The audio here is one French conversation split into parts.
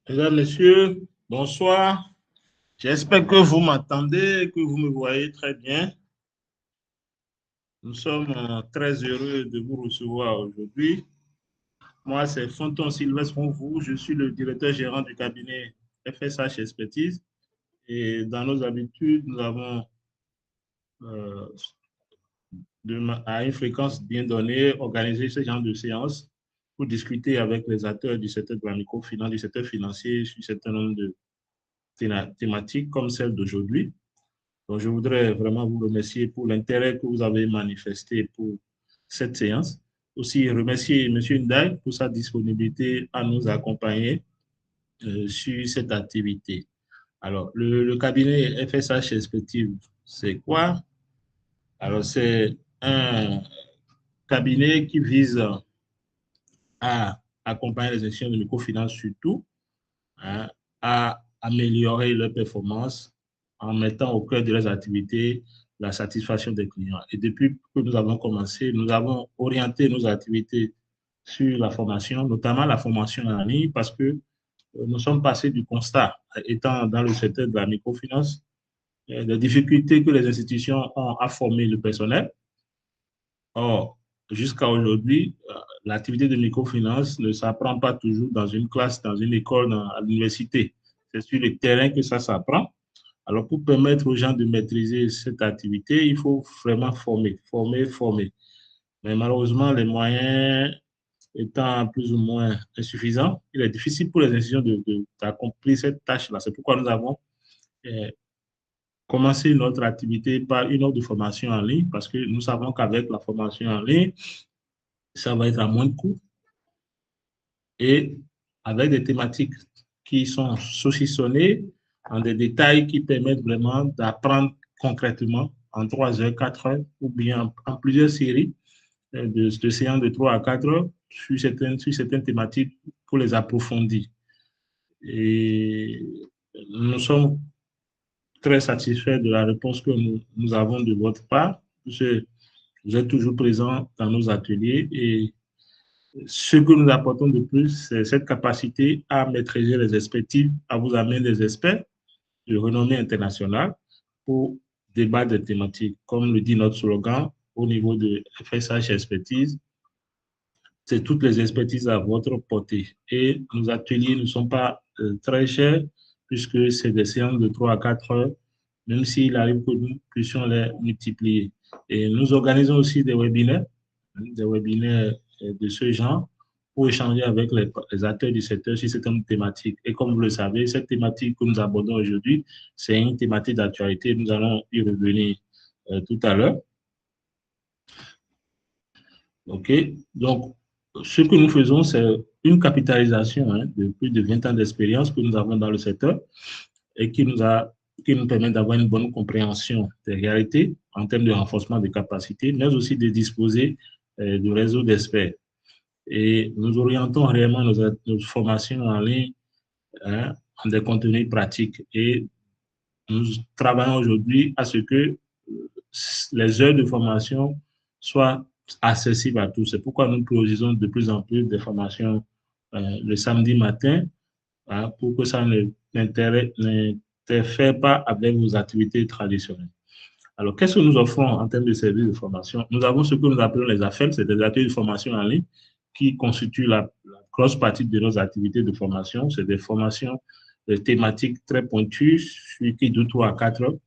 Mesdames, Messieurs, bonsoir. J'espère que vous m'entendez, que vous me voyez très bien. Nous sommes très heureux de vous recevoir aujourd'hui. Moi, c'est Fonton Sylvestre Onvou. Je suis le directeur gérant du cabinet FSH Expertise. Et dans nos habitudes, nous avons, euh, à une fréquence bien donnée, organisé ce genre de séance pour discuter avec les acteurs du secteur de la microfinance, du secteur financier, sur un certain nombre de thématiques comme celle d'aujourd'hui. Donc, je voudrais vraiment vous remercier pour l'intérêt que vous avez manifesté pour cette séance. Aussi, remercier M. Ndaye pour sa disponibilité à nous accompagner sur cette activité. Alors, le cabinet FSH Perspective, c'est quoi? Alors, c'est un cabinet qui vise à accompagner les institutions de microfinance surtout, hein, à améliorer leur performance en mettant au cœur de leurs activités la satisfaction des clients. Et depuis que nous avons commencé, nous avons orienté nos activités sur la formation, notamment la formation en ligne, parce que nous sommes passés du constat, étant dans le secteur de la microfinance, des difficultés que les institutions ont à former le personnel. Or, jusqu'à aujourd'hui, l'activité de microfinance ne s'apprend pas toujours dans une classe, dans une école, à l'université. C'est sur le terrain que ça s'apprend. Alors, pour permettre aux gens de maîtriser cette activité, il faut vraiment former, former, former. Mais malheureusement, les moyens étant plus ou moins insuffisants, il est difficile pour les institutions d'accomplir cette tâche-là. C'est pourquoi nous avons eh, commencé notre activité par une offre de formation en ligne, parce que nous savons qu'avec la formation en ligne, ça va être à moins de coûts et avec des thématiques qui sont saucissonnées en des détails qui permettent vraiment d'apprendre concrètement en 3 heures, 4 heures ou bien en plusieurs séries de séances de 3 à 4 heures sur certaines thématiques pour les approfondir. Et nous sommes très satisfaits de la réponse que nous avons de votre part. Vous êtes toujours présent dans nos ateliers et ce que nous apportons de plus, c'est cette capacité à maîtriser les expertises, à vous amener des experts de renommée internationale pour débattre des thématiques. Comme le dit notre slogan au niveau de FSH Expertise, c'est toutes les expertises à votre portée. Et nos ateliers ne sont pas très chers puisque c'est des séances de 3 à 4 heures, même s'il arrive que nous puissions les multiplier. Et nous organisons aussi des webinaires de ce genre pour échanger avec les acteurs du secteur sur cette thématique. Et comme vous le savez, cette thématique que nous abordons aujourd'hui, c'est une thématique d'actualité. Nous allons y revenir tout à l'heure. OK? Donc, ce que nous faisons, c'est une capitalisation de plus de 20 ans d'expérience que nous avons dans le secteur et qui nous permet d'avoir une bonne compréhension des réalités en termes de renforcement des capacités, mais aussi de disposer de réseaux d'experts. Et nous orientons réellement nos formations en ligne en des contenus pratiques. Et nous travaillons aujourd'hui à ce que les heures de formation soient accessibles à tous. C'est pourquoi nous produisons de plus en plus de formations le samedi matin pour que ça n'interfère pas avec vos activités traditionnelles. Alors, qu'est-ce que nous offrons en termes de services de formation? Nous avons ce que nous appelons les AFEL, c'est des ateliers de formation en ligne qui constituent la grosse partie de nos activités de formation. C'est des formations thématiques très pointues, qui durent 3 à 4 heures.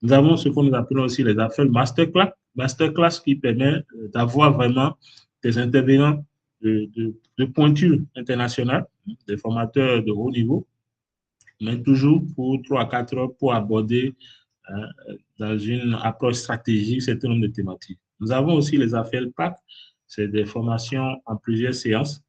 Nous avons ce que nous appelons aussi les AFEL masterclass qui permet d'avoir vraiment des intervenants de pointure internationale, des formateurs de haut niveau, mais toujours pour 3 à 4 heures pour aborder dans une approche stratégique certain nombre de thématiques. Nous avons aussi les affaires PAC, c'est des formations en plusieurs séances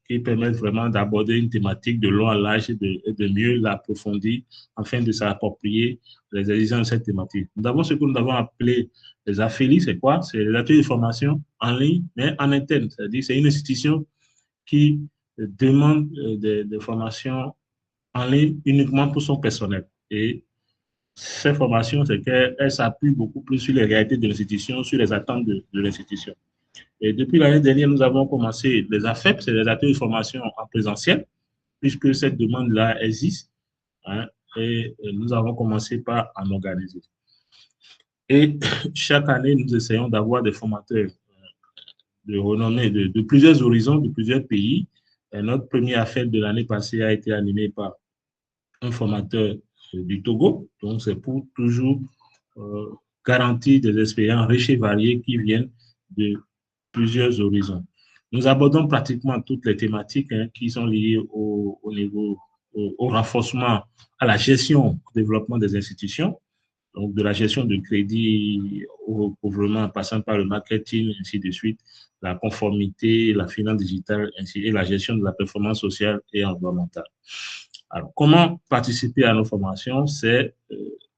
qui permettent vraiment d'aborder une thématique de long à large et de mieux l'approfondir afin de s'approprier les exigences de cette thématique. Nous avons ce que nous avons appelé les affiliés, c'est quoi? C'est les ateliers de formation en ligne, mais en interne, c'est-à-dire c'est une institution qui demande des formations en ligne uniquement pour son personnel. Et ces formations, c'est qu'elles s'appuient beaucoup plus sur les réalités de l'institution, sur les attentes de l'institution. Et depuis l'année dernière, nous avons commencé les AFEP, c'est les ateliers de formation en présentiel. puisque cette demande-là existe, hein, et nous avons commencé par en organiser. Et chaque année, nous essayons d'avoir des formateurs de renommée de plusieurs horizons, de plusieurs pays. Et notre premier affaire de l'année passée a été animé par un formateur du Togo. Donc, c'est pour toujours euh, garantir des expériences riches et variées qui viennent de plusieurs horizons. Nous abordons pratiquement toutes les thématiques qui sont liées au niveau, au renforcement, à la gestion, au développement des institutions, donc de la gestion de crédit au recouvrement, en passant par le marketing, ainsi de suite, la conformité, la finance digitale, ainsi, et la gestion de la performance sociale et environnementale. Alors, comment participer à nos formations? C'est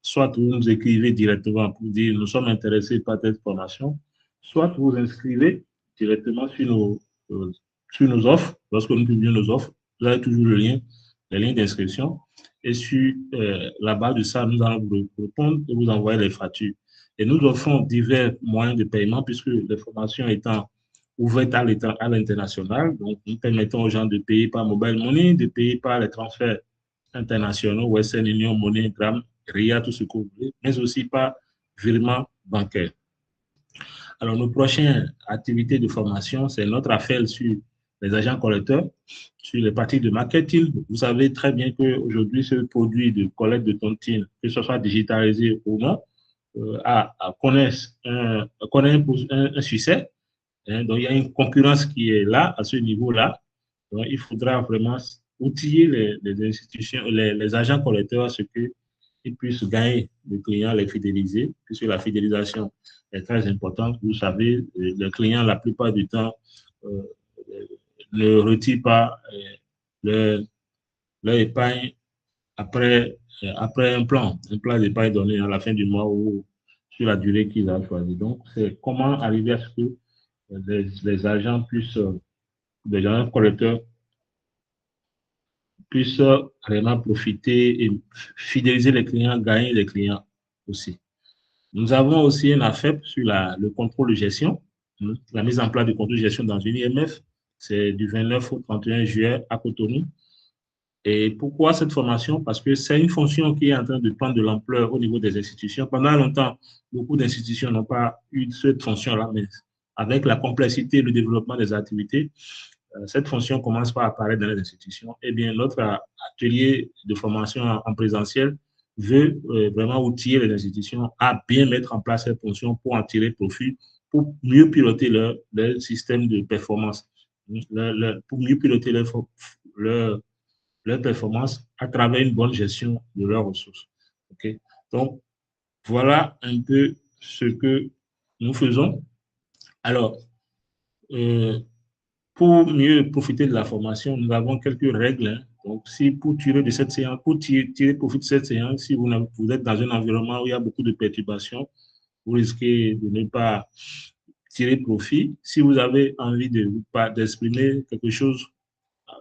soit vous nous écrivez directement pour dire nous sommes intéressés par cette formation, soit vous inscrivez directement sur nos offres. Lorsque nous publions nos offres, vous avez toujours le lien, les liens d'inscription. Et sur la base de ça, nous allons vous répondre et vous envoyer les factures. Et nous offrons divers moyens de paiement puisque les formations étant ouvertes à l'international, donc nous permettons aux gens de payer par mobile money, de payer par les transferts internationaux, Western Union, MoneyGram, RIA, tout ce que vous voulez, mais aussi par virement bancaire. Alors, nos prochaines activités de formation, c'est notre affaire sur les agents collecteurs, sur les parties de marketing. Vous savez très bien qu'aujourd'hui, ce produit de collecte de tontine, que ce soit digitalisé ou non, connaît un succès. Hein, donc, il y a une concurrence qui est là, à ce niveau-là. Donc, il faudra vraiment outiller les institutions, les agents collecteurs à ce qu'ils puissent gagner les clients, les fidéliser, puisque la fidélisation est très importante. Vous savez, les clients, la plupart du temps, euh, ne retirent pas leur épargne après un plan d'épargne donné à la fin du mois ou sur la durée qu'ils ont choisi. Donc, c'est comment arriver à ce que les agents puissent, les agents collecteurs puissent vraiment profiter et fidéliser les clients, gagner les clients aussi. Nous avons aussi un AFEP sur le contrôle de gestion, la mise en place du contrôle de gestion dans une IMF. C'est du 29 au 31 juillet à Cotonou. Et pourquoi cette formation? Parce que c'est une fonction qui est en train de prendre de l'ampleur au niveau des institutions. Pendant longtemps, beaucoup d'institutions n'ont pas eu cette fonction-là, mais avec la complexité et le développement des activités, cette fonction commence par apparaître dans les institutions. Eh bien, notre atelier de formation en présentiel veut vraiment outiller les institutions à bien mettre en place cette fonction pour en tirer profit, pour mieux piloter leur système de performance, pour mieux piloter leur performance à travers une bonne gestion de leurs ressources. Okay? Donc, voilà un peu ce que nous faisons. Alors, pour mieux profiter de la formation, nous avons quelques règles. Hein. Donc, si pour tirer de cette séance, pour tirer profit de cette séance, si vous êtes dans un environnement où il y a beaucoup de perturbations, vous risquez de ne pas tirer profit. Si vous avez envie d'exprimer quelque chose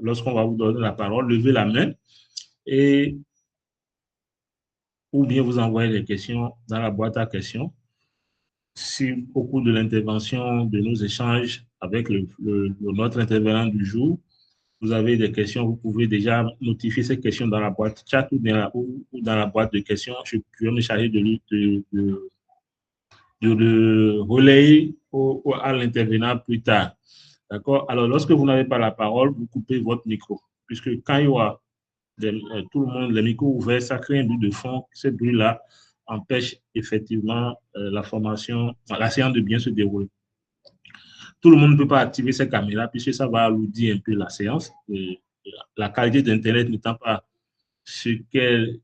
lorsqu'on va vous donner la parole, levez la main et ou bien vous envoyez les questions dans la boîte à questions. Si au cours de l'intervention, de nos échanges avec notre intervenant du jour, vous avez des questions, vous pouvez déjà notifier ces questions dans la boîte chat ou dans la boîte de questions. Je vais me charger de le relayer à l'intervenant plus tard. D'accord? Alors, lorsque vous n'avez pas la parole, vous coupez votre micro, puisque quand il y aura tout le monde, les micros ouverts, ça crée un bruit de fond. Ce bruit-là empêche effectivement la formation, la séance de bien se dérouler. Tout le monde ne peut pas activer ses caméras puisque ça va alourdir un peu la séance. Et la qualité d'Internet n'étant pas ce qu'elle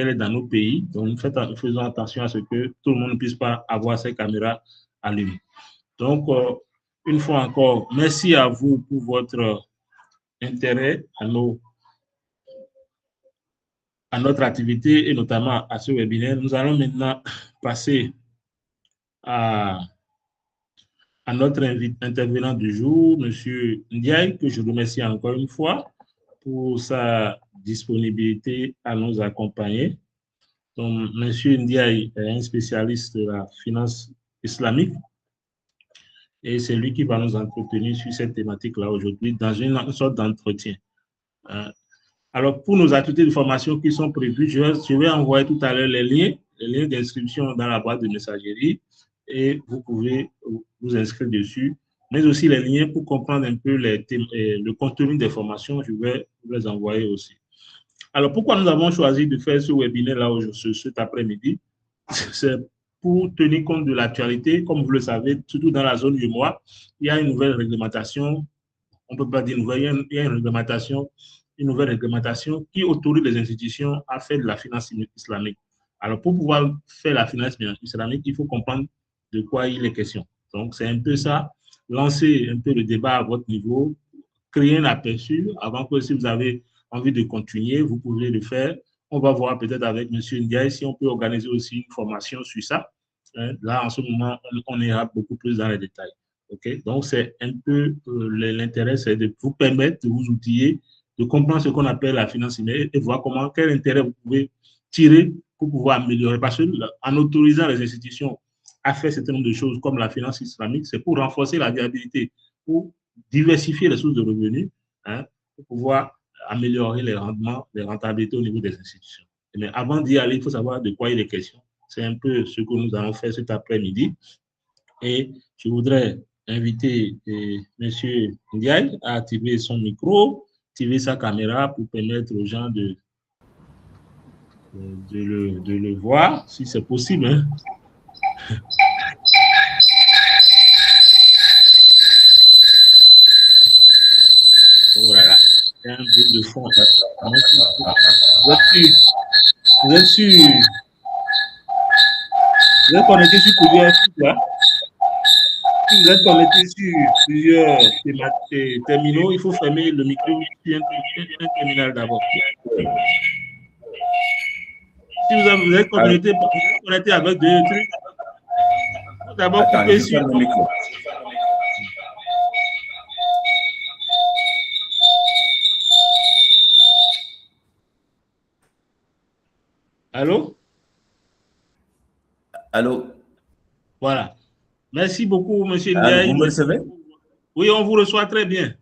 est dans nos pays, donc faisons attention à ce que tout le monde ne puisse pas avoir ses caméras allumées. Donc, une fois encore, merci à vous pour votre intérêt à notre activité et notamment à ce webinaire. Nous allons maintenant passer à notre intervenant du jour, M. Ndiaye, que je remercie encore une fois pour sa disponibilité à nous accompagner. Donc, M. Ndiaye est un spécialiste de la finance islamique et c'est lui qui va nous entretenir sur cette thématique-là aujourd'hui dans une sorte d'entretien. Alors, pour nos activités de formation qui sont prévues, je vais envoyer tout à l'heure les liens d'inscription dans la boîte de messagerie et vous pouvez vous inscrire dessus, mais aussi les liens pour comprendre un peu le contenu des formations, je vais vous les envoyer aussi. Alors, pourquoi nous avons choisi de faire ce webinaire-là cet après-midi? C'est pour tenir compte de l'actualité. Comme vous le savez, surtout dans la zone du mois, il y a une nouvelle réglementation. On ne peut pas dire nouvelle, il y a une nouvelle réglementation qui autorise les institutions à faire de la finance islamique. Alors, pour pouvoir faire la finance islamique, il faut comprendre de quoi il est question. Donc, c'est un peu ça, lancer un peu le débat à votre niveau, créer un aperçu avant que si vous avez envie de continuer, vous pouvez le faire. On va voir peut-être avec M. Ndiaye si on peut organiser aussi une formation sur ça. Là, en ce moment, on ira beaucoup plus dans les détails. Okay? Donc, c'est un peu l'intérêt, c'est de vous permettre de vous outiller, de comprendre ce qu'on appelle la finance humaine et voir quel intérêt vous pouvez tirer pour pouvoir améliorer. Parce qu'en autorisant les institutions à faire un certain nombre de choses comme la finance islamique, c'est pour renforcer la viabilité, pour diversifier les sources de revenus, hein, pour pouvoir améliorer les rendements, les rentabilités au niveau des institutions. Mais avant d'y aller, il faut savoir de quoi il est question. C'est un peu ce que nous allons faire cet après-midi. Et je voudrais inviter M. Ndiaye à activer son micro, activer sa caméra pour permettre aux gens de le voir, si c'est possible. Hein. Voilà, il y a un bruit de fond. Vous êtes sûr? Vous êtes sûr? Vous êtes connecté sur plusieurs sites là? Si vous êtes connecté sur plusieurs terminaux, il faut fermer le micro sur un terminal d'abord. Si vous êtes connecté avec deux trucs, il faut d'abord couper sur. Le micro. Allô? Allô? Voilà. Merci beaucoup, M. Allô, Ndiaye. vous me recevez? Oui, on vous reçoit très bien.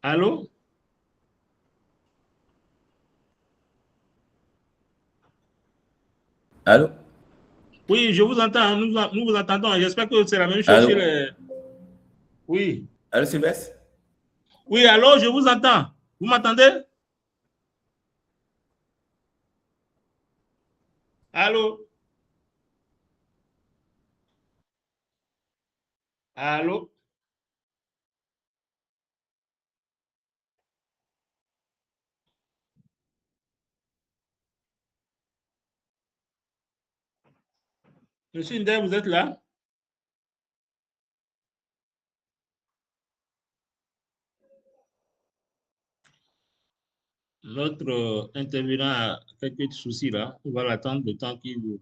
Allô? Allô? Oui, je vous entends. Nous vous entendons. J'espère que c'est la même chose chez Allô? les. Oui. Allô, Sylvestre? Oui, allô, je vous entends. Vous m'entendez? Allô? Allô? Monsieur Ndiaye, vous êtes là? Notre intervenant a quelques soucis là. On va l'attendre le temps qu'il vous.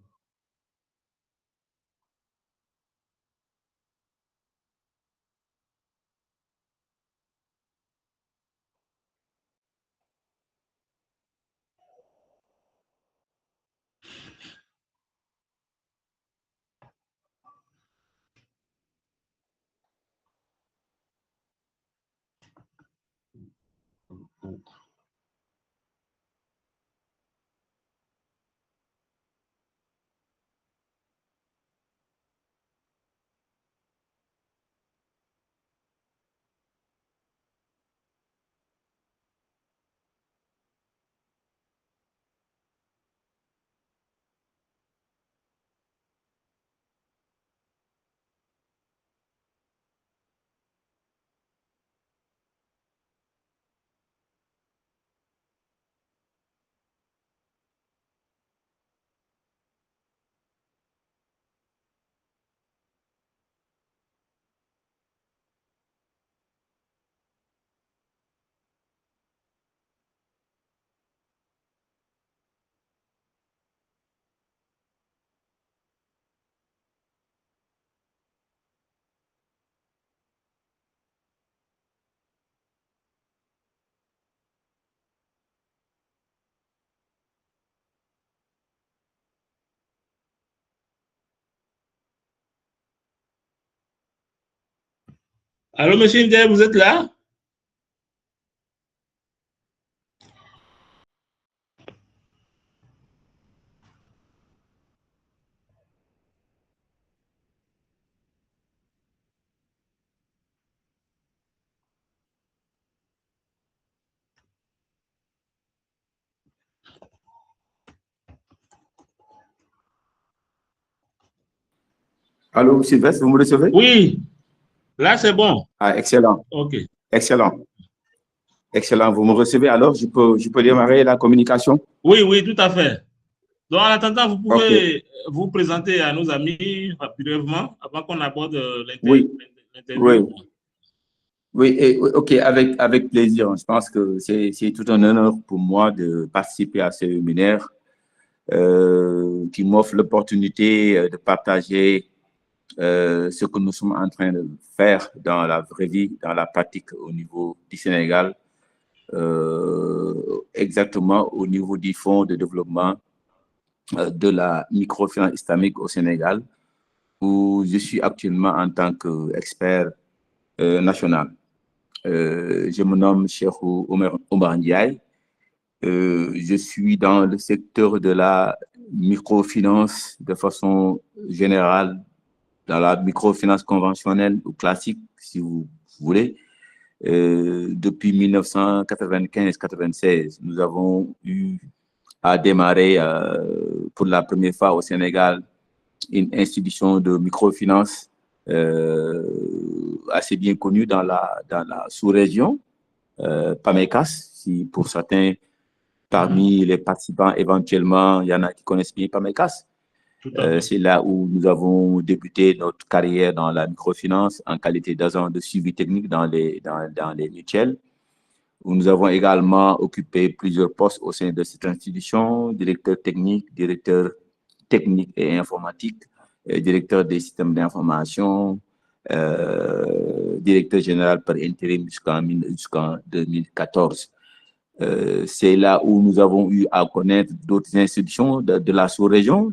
Allô, monsieur Ndeye, vous êtes là? Allô, Sylvestre, vous me recevez? Oui, là c'est bon. Ah, excellent, OK. excellent, excellent. Vous me recevez alors, je peux démarrer la communication? Oui, oui, tout à fait. Donc, en attendant, vous Ok, pouvez vous présenter à nos amis brièvement avant qu'on aborde oui, l'interview. oui, oui, ok, avec plaisir. Je pense que c'est tout un honneur pour moi de participer à ce webinaire qui m'offre l'opportunité de partager ce que nous sommes en train de faire dans la vraie vie, dans la pratique au niveau du Sénégal, exactement au niveau du Fonds de développement de la microfinance islamique au Sénégal, où je suis actuellement en tant qu'expert national. Je me nomme Cheikhou Omar Ndiaye. Je suis dans le secteur de la microfinance de façon générale, dans la microfinance conventionnelle ou classique, si vous voulez. Depuis 1995-96, nous avons eu à démarrer pour la première fois au Sénégal une institution de microfinance assez bien connue dans la sous-région, PAMECAS, si pour certains parmi les participants, éventuellement, il y en a qui connaissent bien PAMECAS. Tout à fait. C'est là où nous avons débuté notre carrière dans la microfinance en qualité d'agent de suivi technique dans les mutuelles, où nous avons également occupé plusieurs postes au sein de cette institution, directeur technique et informatique, directeur des systèmes d'information, directeur général par intérim jusqu'en 2014. C'est là où nous avons eu à connaître d'autres institutions de la sous-région,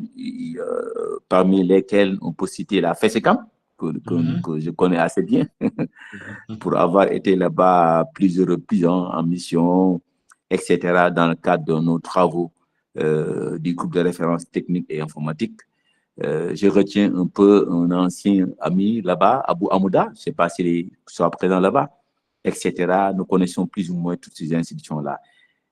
parmi lesquelles on peut citer la FESECAM, que je connais assez bien, pour avoir été là-bas plusieurs reprises en mission, etc., dans le cadre de nos travaux du groupe de référence technique et informatique. Je retiens un peu un ancien ami là-bas, Abou Amouda, je ne sais pas s'il sera présent là-bas, etc. Nous connaissons plus ou moins toutes ces institutions-là.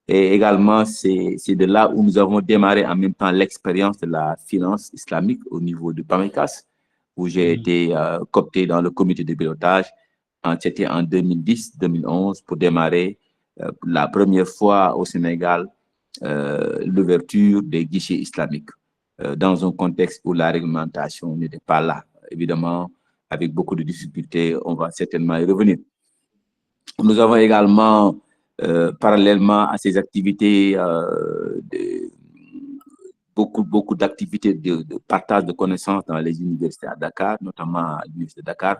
Et également, c'est de là où nous avons démarré en même temps l'expérience de la finance islamique au niveau de PAMECAS, où j'ai été coopté dans le comité de pilotage. C'était en 2010-2011 pour démarrer la première fois au Sénégal l'ouverture des guichets islamiques dans un contexte où la réglementation n'était pas là. Évidemment, avec beaucoup de difficultés, on va certainement y revenir. Nous avons également, parallèlement à ces activités, beaucoup d'activités de partage de connaissances dans les universités à Dakar, notamment à l'université de Dakar,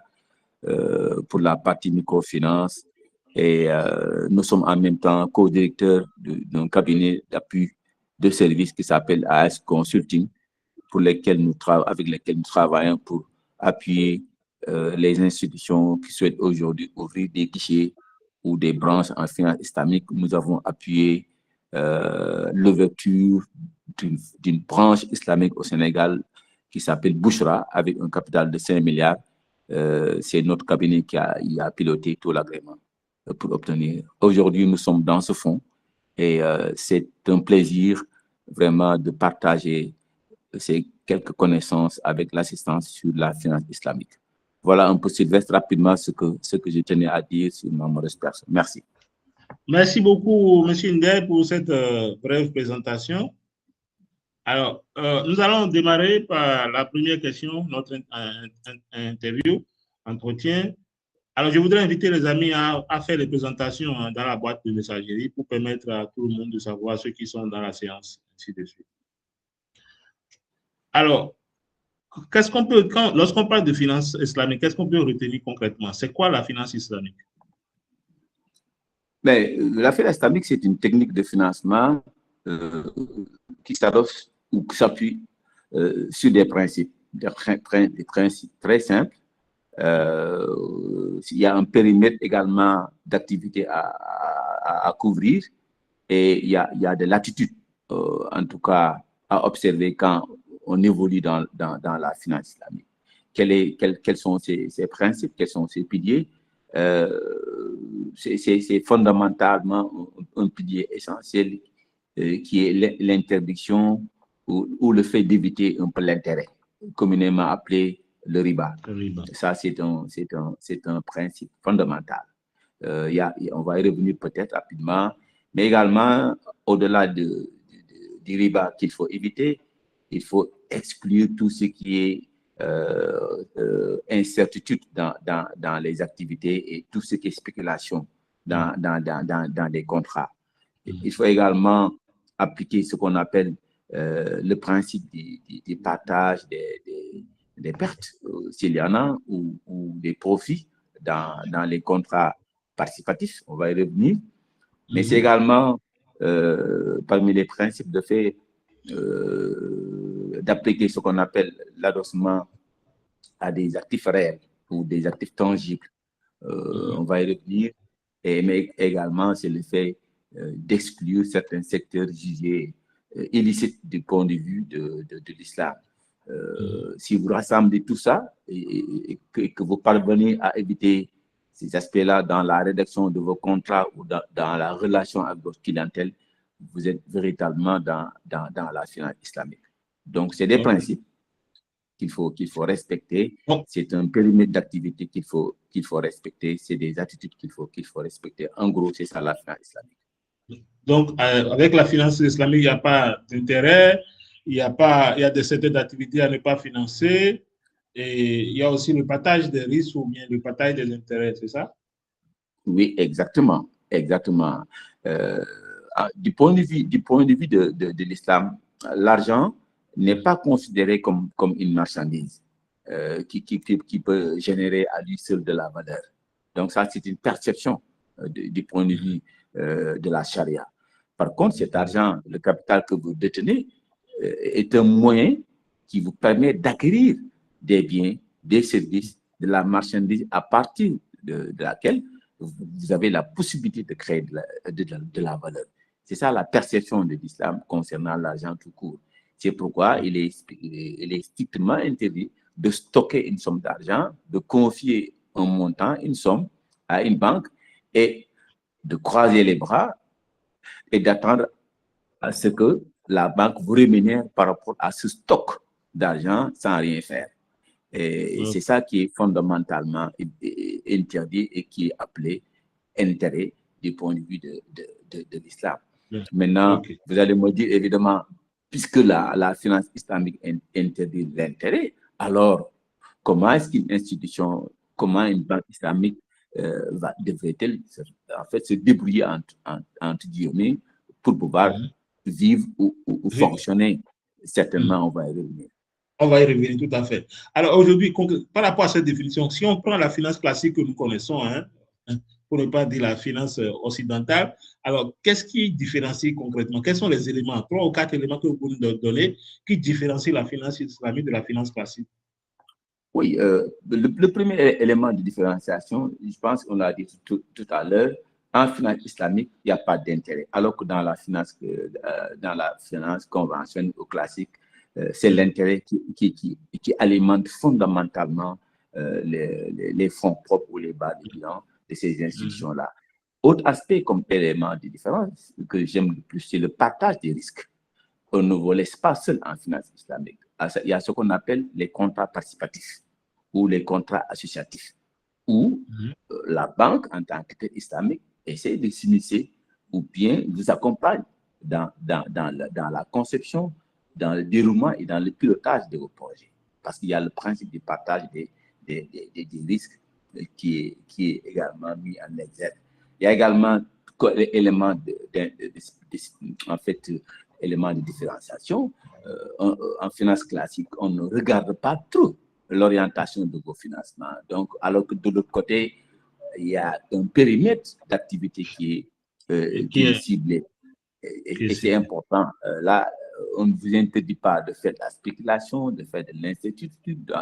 pour la partie microfinance. Et nous sommes en même temps co-directeurs d'un cabinet d'appui de services qui s'appelle AS Consulting, avec lesquels nous travaillons pour appuyer les institutions qui souhaitent aujourd'hui ouvrir des guichets ou des branches en finance islamique. Nous avons appuyé l'ouverture d'une branche islamique au Sénégal qui s'appelle Bouchra, avec un capital de 5 milliards. C'est notre cabinet qui a piloté tout l'agrément pour obtenir. Aujourd'hui, nous sommes dans ce fonds et c'est un plaisir vraiment de partager ces quelques connaissances avec l'assistance sur la finance islamique. Voilà un peu, Sylvestre, rapidement ce que je tenais à dire sur ma modeste personne. Merci. Merci beaucoup, M. Ndeye, pour cette brève présentation. Alors, nous allons démarrer par la première question, notre interview, entretien. Alors, je voudrais inviter les amis à faire les présentations dans la boîte de messagerie pour permettre à tout le monde de savoir ceux qui sont dans la séance, ainsi de suite. Alors, lorsqu'on parle de finance islamique, qu'est-ce qu'on peut retenir concrètement? C'est quoi la finance islamique? Mais, la finance islamique, c'est une technique de financement qui s'adosse ou qui s'appuie sur des principes très simples, Il y a un périmètre également d'activité à couvrir et il y a de l'attitude, en tout cas, à observer quand on évolue dans la finance islamique. Quels sont ces principes, quels sont ces piliers? C'est fondamentalement un pilier essentiel qui est l'interdiction ou le fait d'éviter un peu l'intérêt, communément appelé le riba. Ça, c'est un principe fondamental. On va y revenir peut-être rapidement, mais également, au-delà du riba qu'il faut éviter, il faut exclure tout ce qui est incertitude dans les activités et tout ce qui est spéculation dans les contrats. Il faut également appliquer ce qu'on appelle le principe du partage des pertes, s'il y en a, ou des profits dans les contrats participatifs. On va y revenir. Mais c'est également parmi les principes de fait d'appliquer ce qu'on appelle l'adossement à des actifs réels ou des actifs tangibles. On va y revenir. Mais également, c'est le fait d'exclure certains secteurs jugés illicites du point de vue de l'islam. Si vous rassemblez tout ça et que vous parvenez à éviter ces aspects-là dans la rédaction de vos contrats ou dans la relation avec votre clientèle, vous êtes véritablement dans la finance islamique. Donc, c'est des principes qu'il faut respecter. C'est un périmètre d'activité qu'il faut respecter. C'est des attitudes qu'il faut respecter. En gros, c'est ça la finance islamique. Donc, avec la finance islamique, il n'y a pas d'intérêt, il y a des secteurs d'activité à ne pas financer, et il y a aussi le partage des risques ou bien le partage des intérêts, c'est ça? Oui, exactement. Exactement. Du point de vue de l'islam, l'argent n'est pas considéré comme une marchandise qui peut générer à lui seul de la valeur. Donc ça, c'est une perception du point de vue de la charia. Par contre, cet argent, le capital que vous détenez, est un moyen qui vous permet d'acquérir des biens, des services, de la marchandise à partir de laquelle vous avez la possibilité de créer de la valeur. C'est ça la perception de l'islam concernant l'argent tout court. C'est pourquoi il est strictement interdit de stocker une somme d'argent, de confier un montant, une somme à une banque et de croiser les bras et d'attendre à ce que la banque vous rémunère par rapport à ce stock d'argent sans rien faire. Et c'est ça qui est fondamentalement interdit et qui est appelé intérêt du point de vue de l'islam. Maintenant, vous allez me dire, évidemment, puisque la finance islamique interdit l'intérêt, alors comment est-ce qu'une institution, comment une banque islamique devrait-elle en fait se débrouiller entre guillemets pour pouvoir vivre ou fonctionner? Certainement, on va y revenir. On va y revenir, tout à fait. Alors aujourd'hui, par rapport à cette définition, si on prend la finance classique que nous connaissons, pour ne pas dire la finance occidentale, alors qu'est-ce qui différencie concrètement? Quels sont les éléments, 3 ou 4 éléments que vous pouvez nous donner qui différencient la finance islamique de la finance classique? Oui, le premier élément de différenciation, je pense qu'on l'a dit tout à l'heure, en finance islamique, il n'y a pas d'intérêt, alors que dans la finance conventionnelle ou classique, c'est l'intérêt qui alimente fondamentalement les fonds propres ou les bas de bilan de ces institutions-là. Autre aspect comme élément de différence que j'aime le plus, c'est le partage des risques. On ne vous laisse pas seul en finance islamique. Il y a ce qu'on appelle les contrats participatifs ou les contrats associatifs, où la banque, en tant qu'État islamique, essaie de s'initier ou bien vous accompagne dans la conception, dans le déroulement et dans le pilotage de vos projets. Parce qu'il y a le principe du partage des risques qui est également mis en exergue. Il y a également l'élément élément de différenciation. En finance classique, on ne regarde pas trop l'orientation de vos financements. Donc, alors que de l'autre côté, il y a un périmètre d'activité qui est ciblé. Et c'est important. Là, on ne vous interdit pas de faire de la spéculation, de faire de l'incertitude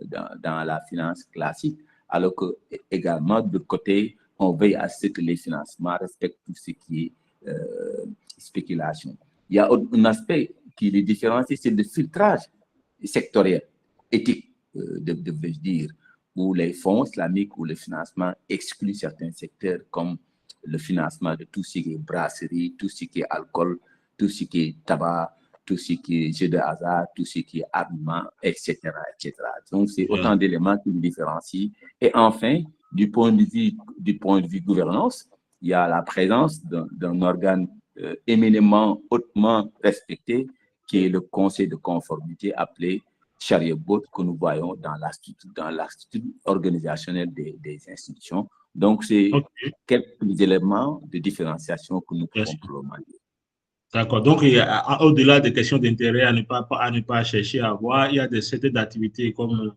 dans la finance classique, alors que également, de l'autre côté, on veille à ce que les financements respectent tout ce qui est spéculation. Il y a un aspect qui les différencie, c'est le filtrage sectoriel, éthique, devrais-je dire, où les fonds islamiques ou le financement excluent certains secteurs comme le financement de tout ce qui est brasserie, tout ce qui est alcool, tout ce qui est tabac, tout ce qui est jeu de hasard, tout ce qui est armement, etc., etc. Donc, c'est autant d'éléments qui nous différencient. Et enfin, du point de vue gouvernance, il y a la présence d'un organe éminemment, hautement respecté, qui est le Conseil de conformité appelé Sharia Board, que nous voyons dans la structure organisationnelle des institutions. Donc, c'est quelques éléments de différenciation que nous pouvons probablement dire. D'accord. Donc, au-delà des questions d'intérêt à ne pas chercher à voir, il y a des secteurs d'activité comme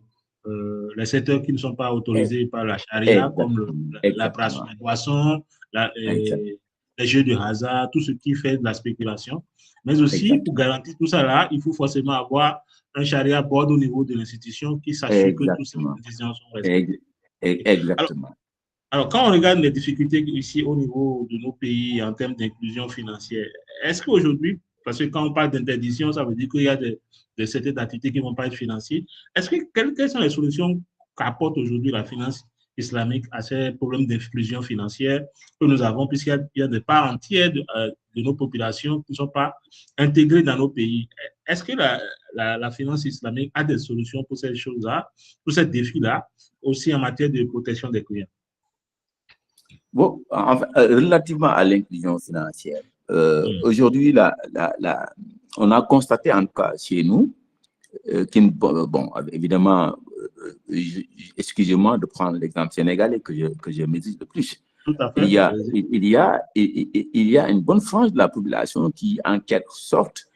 les secteurs qui ne sont pas autorisés par la charia, comme la boisson, les jeux de hasard, tout ce qui fait de la spéculation. Mais aussi, pour garantir tout ça là, il faut forcément avoir un charia board au niveau de l'institution qui s'assure que toutes ces décisions sont respectées. Exactement. Alors, quand on regarde les difficultés ici au niveau de nos pays en termes d'inclusion financière, est-ce qu'aujourd'hui, parce que quand on parle d'interdiction, ça veut dire qu'il y a des secteurs d'activité qui ne vont pas être financés. Est-ce que quelles sont les solutions qu'apporte aujourd'hui la finance islamique à ces problèmes d'inclusion financière que nous avons, puisqu'il y a des parts entières de nos populations qui ne sont pas intégrées dans nos pays? Est-ce que la finance islamique a des solutions pour ces choses-là, pour ces défis-là, aussi en matière de protection des clients? Bon, enfin, relativement à l'inclusion financière, aujourd'hui, on a constaté en tout cas chez nous, bon, évidemment, excusez-moi de prendre l'exemple sénégalais que je maîtrise le plus. Tout à fait. Il y a une bonne frange de la population qui, en quelque sorte,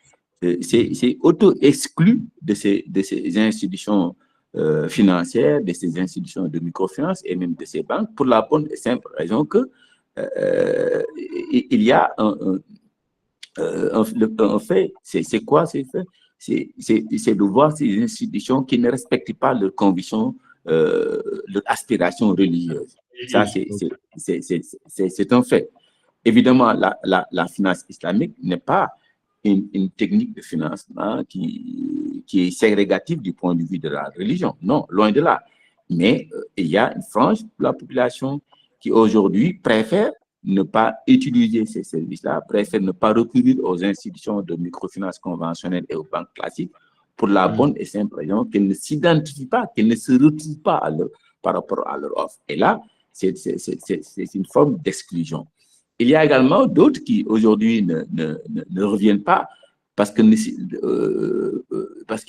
c'est auto-exclu de ces institutions financières, de ces institutions de microfinance et même de ces banques, pour la bonne et simple raison que il y a un fait, c'est quoi ces faits? C'est de voir ces institutions qui ne respectent pas leurs convictions, leurs aspirations religieuses. Ça, c'est un fait. Évidemment, la finance islamique n'est pas une technique de financement qui est ségrégative du point de vue de la religion. Non, loin de là. Mais il y a une frange de la population qui aujourd'hui préfère ne pas utiliser ces services-là, préfère ne pas recourir aux institutions de microfinance conventionnelles et aux banques classiques pour la bonne et simple raison qu'elles ne s'identifient pas, qu'elles ne se retrouvent pas par rapport à leur offre. Et là, c'est une forme d'exclusion. Il y a également d'autres qui aujourd'hui ne reviennent pas parce qu'ils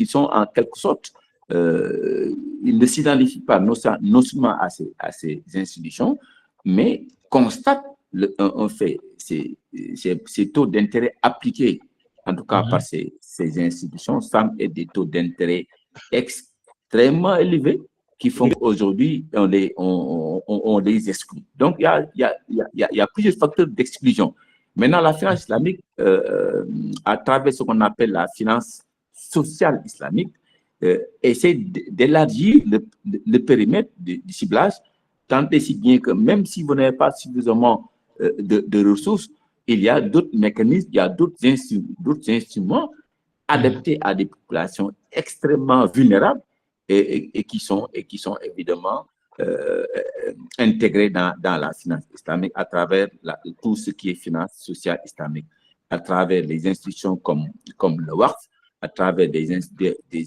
sont en quelque sorte, ils ne s'identifient pas non seulement à ces institutions, mais constatent un fait, ces taux d'intérêt appliqués, en tout cas par ces institutions, semblent être des taux d'intérêt extrêmement élevés qui font qu'aujourd'hui, on les exclut. Donc, il y a plusieurs facteurs d'exclusion. Maintenant, la finance islamique, à travers ce qu'on appelle la finance sociale islamique, essaie d'élargir le périmètre du ciblage, tant et si bien que même si vous n'avez pas suffisamment de ressources, il y a d'autres mécanismes, il y a d'autres instruments adaptés à des populations extrêmement vulnérables et qui sont évidemment intégrés dans la finance islamique à travers tout ce qui est finance sociale islamique, à travers les institutions comme le WAQF, à travers des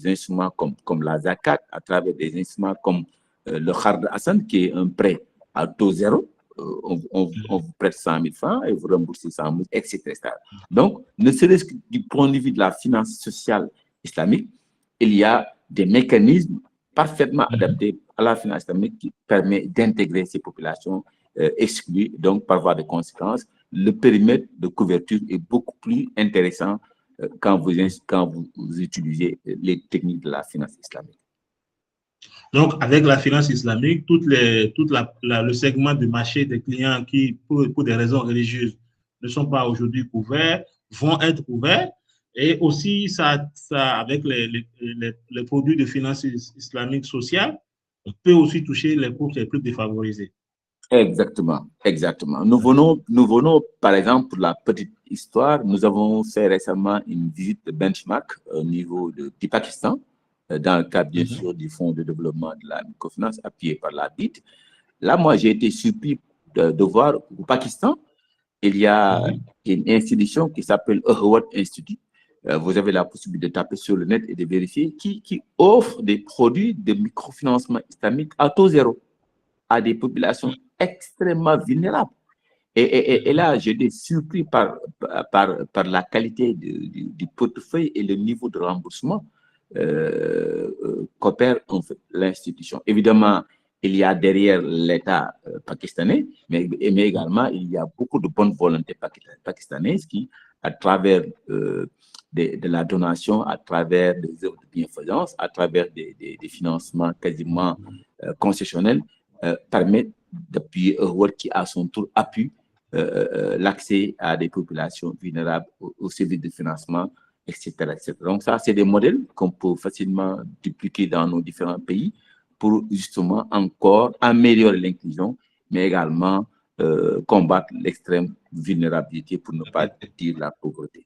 instruments comme la zakat, à travers des instruments comme le Khard Hassan, qui est un prêt à taux zéro. On vous prête 100 000 francs et vous remboursez 100 000, etc. Donc, ne serait-ce que du point de vue de la finance sociale islamique, il y a des mécanismes parfaitement adaptés à la finance islamique qui permettent d'intégrer ces populations exclues. Donc, par voie de conséquence, le périmètre de couverture est beaucoup plus intéressant quand vous utilisez les techniques de la finance islamique. Donc, avec la finance islamique, le segment de marché des clients qui, pour des raisons religieuses, ne sont pas aujourd'hui couverts, vont être couverts. Et aussi, avec les produits de finance islamique sociale, on peut aussi toucher les couches les plus défavorisées. Exactement, exactement. Nous venons, par exemple, pour la petite histoire, nous avons fait récemment une visite de benchmark au niveau du Pakistan, dans le cadre, bien sûr, du Fonds de développement de la microfinance appuyé par la BID. Là, moi, j'ai été surpris de voir au Pakistan, il y a une institution qui s'appelle Ahwat Institute. Vous avez la possibilité de taper sur le net et de vérifier qui offre des produits de microfinancement islamique à taux zéro à des populations extrêmement vulnérables. Et là, j'étais surpris par la qualité du portefeuille et le niveau de remboursement qu'opère en fait, l'institution. Évidemment, il y a derrière l'État pakistanais, mais également, il y a beaucoup de bonne volonté pakistanaises qui, à travers de la donation, à travers des œuvres de bienfaisance, à travers des financements quasiment concessionnels, permettent d'appuyer un rôle qui, à son tour, appuie l'accès à des populations vulnérables aux services de financement, etc., etc. Donc ça, c'est des modèles qu'on peut facilement dupliquer dans nos différents pays pour justement encore améliorer l'inclusion, mais également combattre l'extrême vulnérabilité, pour ne pas dire la pauvreté.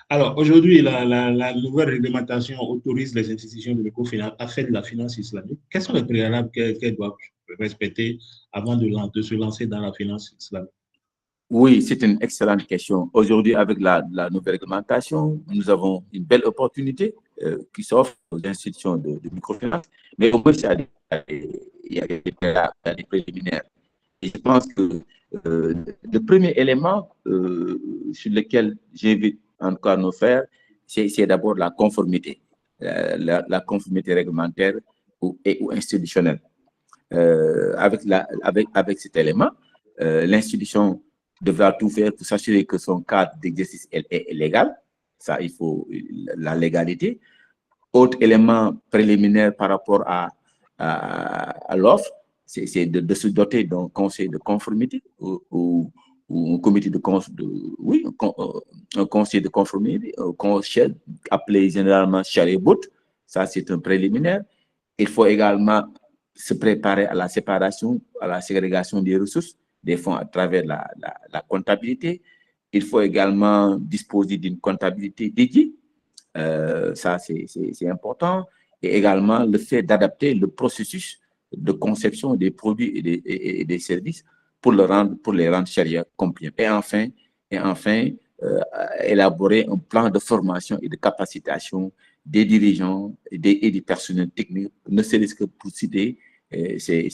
Alors, aujourd'hui, la nouvelle réglementation autorise les institutions de microfinance à faire de la finance islamique. Quels sont les préalables qu'elles doivent respecter avant de se lancer dans la finance islamique? Oui, c'est une excellente question. Aujourd'hui, avec la nouvelle réglementation, nous avons une belle opportunité qui s'offre aux institutions de microfinance, mais au moins, il y a des préliminaires. Et je pense que le premier élément sur lequel j'invite en tout cas nos frères, c'est d'abord la conformité, la conformité réglementaire ou institutionnelle. Avec cet élément, l'institution devra tout faire pour s'assurer que son cadre d'exercice est légal. Ça, il faut la légalité. Autre élément préliminaire par rapport à l'offre, c'est de se doter d'un conseil de conformité ou un comité un conseil de conformité, appelé généralement Charibut. Ça, c'est un préliminaire. Il faut également se préparer à la séparation, à la ségrégation des ressources, des fonds à travers la comptabilité. Il faut également disposer d'une comptabilité dédiée. Ça, c'est important. Et également le fait d'adapter le processus de conception des produits et des services pour les rendre charia compliants. Et enfin élaborer un plan de formation et de capacitation des dirigeants et des personnels techniques, ne serait-ce que pour citer ces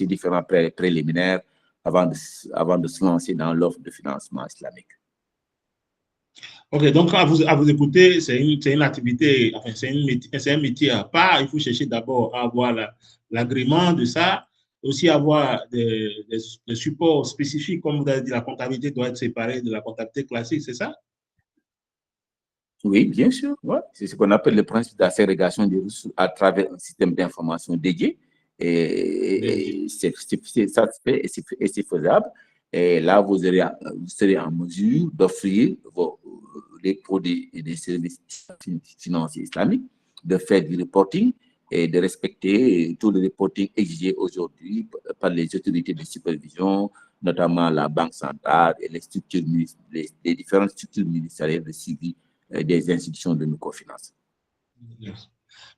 différents préliminaires avant de se lancer dans l'offre de financement islamique. Ok, donc à vous écouter, c'est une activité, enfin, c'est un métier à part. Il faut chercher d'abord à avoir l'agrément de ça, aussi avoir des supports spécifiques, comme vous avez dit, la comptabilité doit être séparée de la comptabilité classique, c'est ça? Oui, bien sûr. Ouais. C'est ce qu'on appelle le principe de la ségrégation des ressources à travers un système d'information dédié. Et ça se fait et c'est faisable. Et là, vous serez en mesure d'offrir les produits et des services financiers islamiques, de faire du reporting et de respecter tout le reporting exigé aujourd'hui par les autorités de supervision, notamment la Banque centrale et les différentes structures ministérielles de suivi des institutions de microfinance.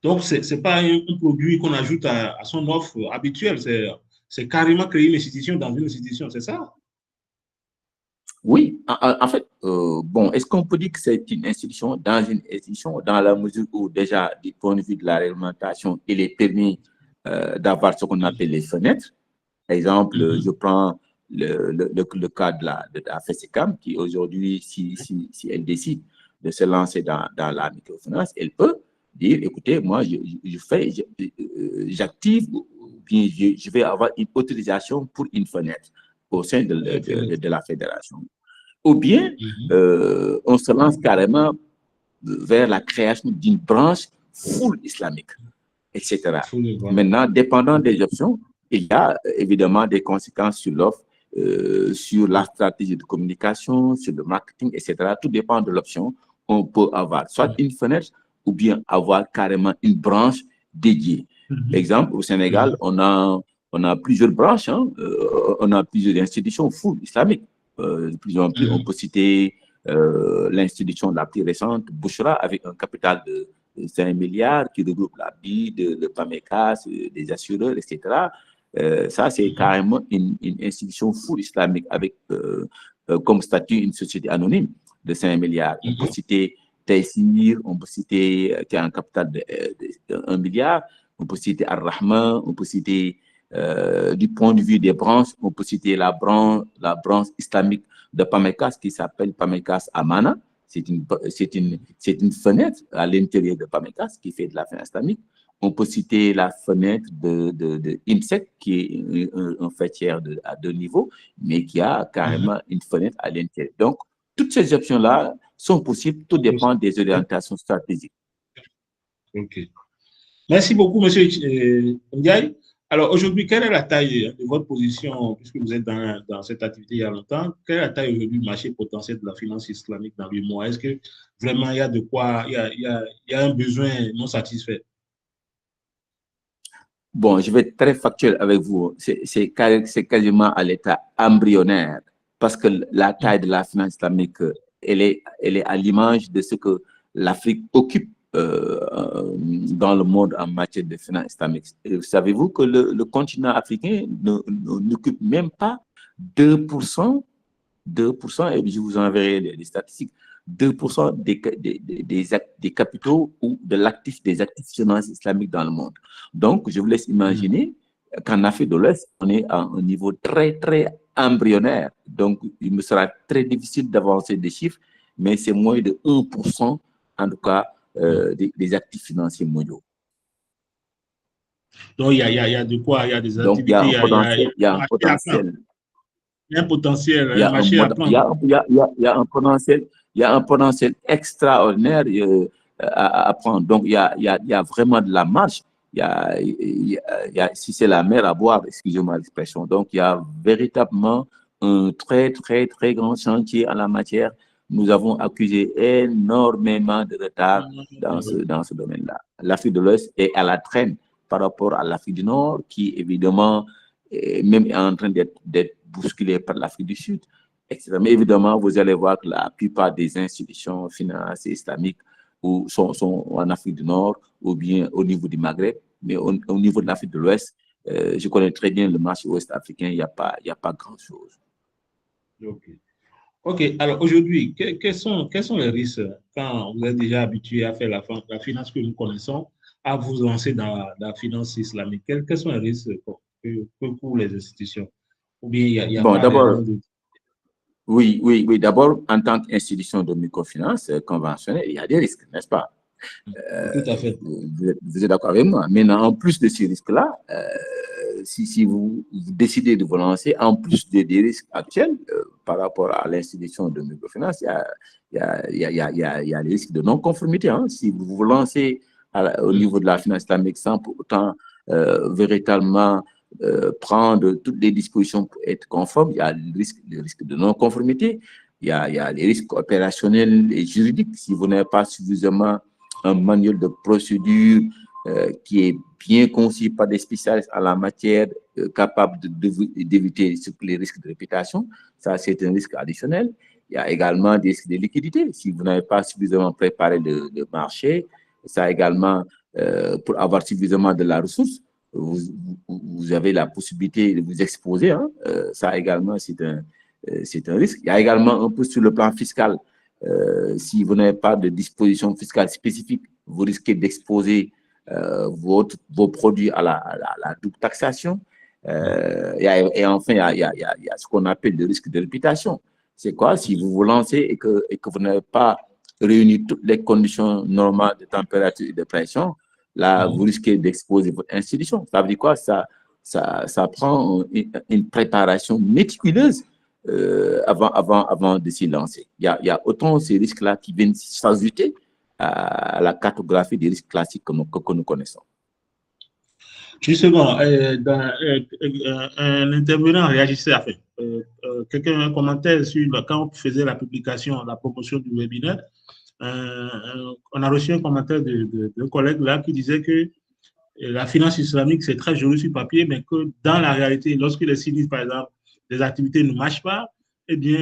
Donc, ce n'est pas un produit qu'on ajoute à son offre habituelle, c'est carrément créer une institution dans une institution, c'est ça? Oui, en fait, bon, est-ce qu'on peut dire que c'est une institution dans une institution, dans la mesure où déjà, du point de vue de la réglementation, il est permis d'avoir ce qu'on appelle les fenêtres. Par exemple, je prends le cas de la FESICAM, qui aujourd'hui, si elle décide de se lancer dans la microfinance, elle peut dire, écoutez, moi, j'active, ou bien je vais avoir une autorisation pour une fenêtre au sein de la fédération. Ou bien, on se lance carrément vers la création d'une branche full islamique, etc. Maintenant, dépendant des options, il y a évidemment des conséquences sur l'offre sur la stratégie de communication, sur le marketing, etc. Tout dépend de l'option. On peut avoir soit une fenêtre ou bien avoir carrément une branche dédiée. Exemple, au Sénégal, on a plusieurs branches, hein, on a plusieurs institutions full islamiques. De plus en plus, on peut citer l'institution la plus récente, Bouchra, avec un capital de 5 milliards qui regroupe la BID, le PAMECAS, les assureurs, etc. Ça, c'est carrément une institution full islamique avec comme statut une société anonyme de 5 milliards. On peut citer Taïsir, on peut citer qui a un capital de 1 milliard, on peut citer Ar-Rahman, on peut citer du point de vue des branches, on peut citer la branche islamique de PAMECAS qui s'appelle PAMECAS Amana. C'est une fenêtre à l'intérieur de PAMECAS qui fait de la finance islamique. On peut citer la fenêtre de IMSEC, qui est un faîtière à 2 niveaux, mais qui a carrément une fenêtre à l'intérieur. Donc, toutes ces options-là sont possibles, tout dépend des orientations stratégiques. OK. Merci beaucoup, M. Ndiaye. Alors, aujourd'hui, quelle est la taille de votre position, puisque vous êtes dans cette activité il y a longtemps, quelle est la taille aujourd'hui du marché potentiel de la finance islamique dans le mois? Est-ce que vraiment il y a de quoi, il y a un besoin non satisfait? Bon, je vais être très factuel avec vous. C'est quasiment à l'état embryonnaire parce que la taille de la finance islamique, elle est à l'image de ce que l'Afrique occupe dans le monde en matière de finance islamique. Savez-vous que le continent africain n'occupe même pas 2%, et je vous enverrai les statistiques, 2% des capitaux ou de l'actif des actifs financiers islamiques dans le monde. Donc, je vous laisse imaginer qu'en Afrique de l'Ouest, on est à un niveau très, très embryonnaire. Donc, il me sera très difficile d'avancer des chiffres, mais c'est moins de 1%, en tout cas, des actifs financiers mondiaux. Donc, il y a de quoi, il y a des Donc, activités, il y a un potentiel. Il y a un potentiel, Il y un a marché à prendre. il y a un potentiel extraordinaire à prendre. Donc, il y a vraiment de la marge. Si c'est la mer à boire, excusez-moi l'expression. Donc, il y a véritablement un très, très, très grand chantier en la matière. Nous avons accusé énormément de retard dans ce domaine-là. L'Afrique de l'Ouest est à la traîne par rapport à l'Afrique du Nord, qui évidemment même est en train d'être bousculée par l'Afrique du Sud, etc. Mais évidemment, vous allez voir que la plupart des institutions financières islamiques sont en Afrique du Nord ou bien au niveau du Maghreb, mais au niveau de l'Afrique de l'Ouest, je connais très bien le marché ouest africain, il n'y a pas grand-chose. OK. Alors aujourd'hui, quels sont les risques quand vous êtes déjà habitué à faire la finance que nous connaissons, à vous lancer dans la finance islamique? Quels sont les risques pour les institutions? Ou bien il y a Bon, pas d'abord, de... oui. D'abord, en tant qu'institution de microfinance conventionnelle, il y a des risques, n'est-ce pas? Tout à fait. Vous êtes d'accord avec moi. Maintenant, en plus de ces risques-là, si vous décidez de vous lancer, en plus des risques actuels par rapport à l'institution de microfinance, il y a les risques de non-conformité. Hein. Si vous vous lancez au niveau de la finance islamique sans pour autant véritablement prendre toutes les dispositions pour être conforme, il y a le risque de non-conformité, il y a les risques opérationnels et juridiques. Si vous n'avez pas suffisamment un manuel de procédure qui est bien conçu par des spécialistes en la matière, capable d'éviter les risques de réputation. Ça, c'est un risque additionnel. Il y a également des risques de liquidité. Si vous n'avez pas suffisamment préparé le marché, ça également, pour avoir suffisamment de la ressource, vous avez la possibilité de vous exposer. Hein. Ça également, c'est un risque. Il y a également un peu sur le plan fiscal. Si vous n'avez pas de disposition fiscale spécifique, vous risquez d'exposer vos produits à la double taxation. Et enfin, il y a ce qu'on appelle le risque de réputation. C'est quoi? Si vous vous lancez et que vous n'avez pas réuni toutes les conditions normales de température et de pression, là, vous risquez d'exposer votre institution. Ça veut dire quoi? Ça prend une préparation méticuleuse avant de s'y lancer. Il y a autant ces risques-là qui viennent s'ajouter à la cartographie des risques classiques que nous connaissons. Justement, un intervenant réagissait à fait. Quelqu'un a un commentaire sur quand on faisait la publication, la promotion du webinaire. On a reçu un commentaire d'un collègue là qui disait que la finance islamique, c'est très joli sur papier, mais que dans la réalité, lorsque les sinistres, par exemple, les activités ne marchent pas, eh bien,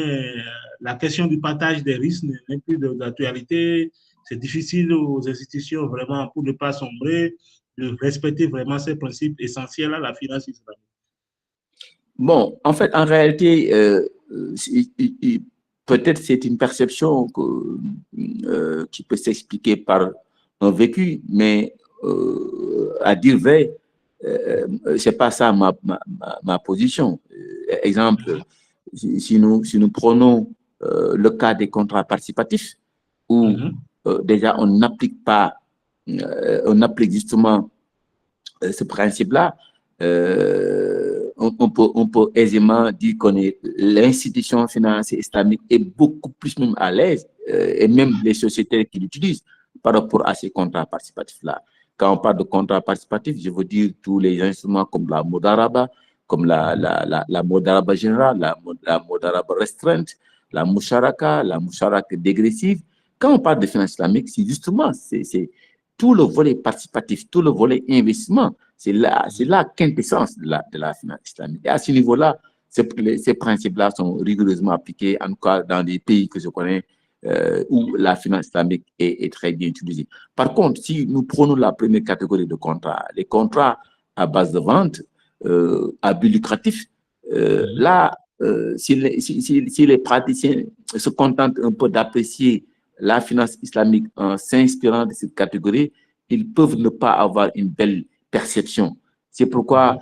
la question du partage des risques n'est plus d'actualité. C'est difficile aux institutions vraiment pour ne pas sombrer, de respecter vraiment ces principes essentiels à la finance islamique. Bon, en fait, en réalité, peut-être c'est une perception qui peut s'expliquer par un vécu, mais à dire vrai, c'est pas ça ma position. Exemple, si nous prenons le cas des contrats participatifs, où déjà on n'applique pas, on applique justement ce principe-là, on peut aisément dire qu'on est l'institution financière islamique est beaucoup plus même à l'aise, et même les sociétés qui l'utilisent par rapport à ces contrats participatifs-là. Quand on parle de contrats participatifs, je veux dire tous les instruments comme la Modaraba, comme la Modaraba générale, la Modaraba restreinte, la Musharaka dégressive. Quand on parle de finance islamique, c'est justement tout le volet participatif, tout le volet investissement. C'est la quintessence de la finance islamique. Et à ce niveau-là, ces principes-là sont rigoureusement appliqués, en tout cas dans des pays que je connais, où la finance islamique est très bien utilisée. Par contre, si nous prenons la première catégorie de contrats, les contrats à base de vente, à but lucratif, là, si les praticiens se contentent un peu d'apprécier la finance islamique en s'inspirant de cette catégorie, ils peuvent ne pas avoir une belle perception. C'est pourquoi,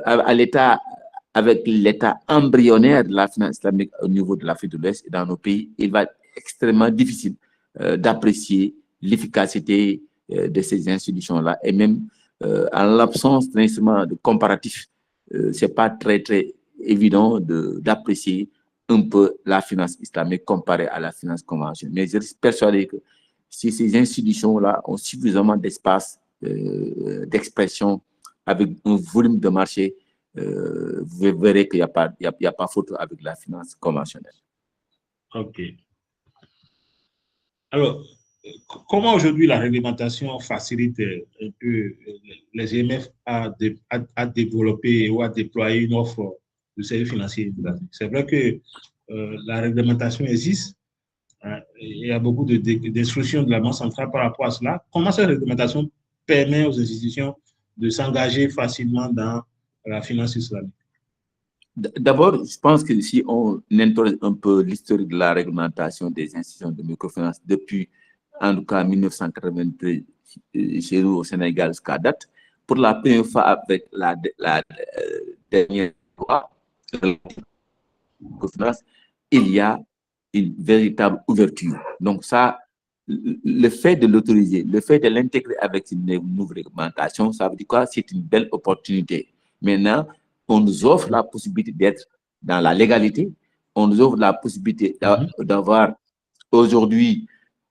avec l'état embryonnaire de la finance islamique au niveau de l'Afrique de l'Ouest et dans nos pays, il va être extrêmement difficile d'apprécier l'efficacité de ces institutions-là. Et même en l'absence d'instruments de comparatifs, ce n'est pas très évident d'apprécier un peu la finance islamique comparée à la finance conventionnelle. Mais je suis persuadé que si ces institutions-là ont suffisamment d'espace d'expression avec un volume de marché, vous verrez qu'il n'y a pas faute avec la finance conventionnelle. OK. Alors, comment aujourd'hui la réglementation facilite un peu les IMF à développer ou à déployer une offre de services financiers? C'est vrai que la réglementation existe. Il y a beaucoup d'instructions de la Banque centrale par rapport à cela. Comment cette réglementation permet aux institutions de s'engager facilement dans la finance islamique? D'abord, je pense que si on interroge un peu l'historique de la réglementation des institutions de microfinance depuis, en tout cas, 1993, chez nous au Sénégal jusqu'à date, pour la première fois avec la dernière loi de microfinance, il y a une véritable ouverture. Donc ça, le fait de l'autoriser, le fait de l'intégrer avec une nouvelle réglementation, ça veut dire quoi? C'est une belle opportunité. Maintenant, on nous offre la possibilité d'être dans la légalité, on nous offre la possibilité d'avoir aujourd'hui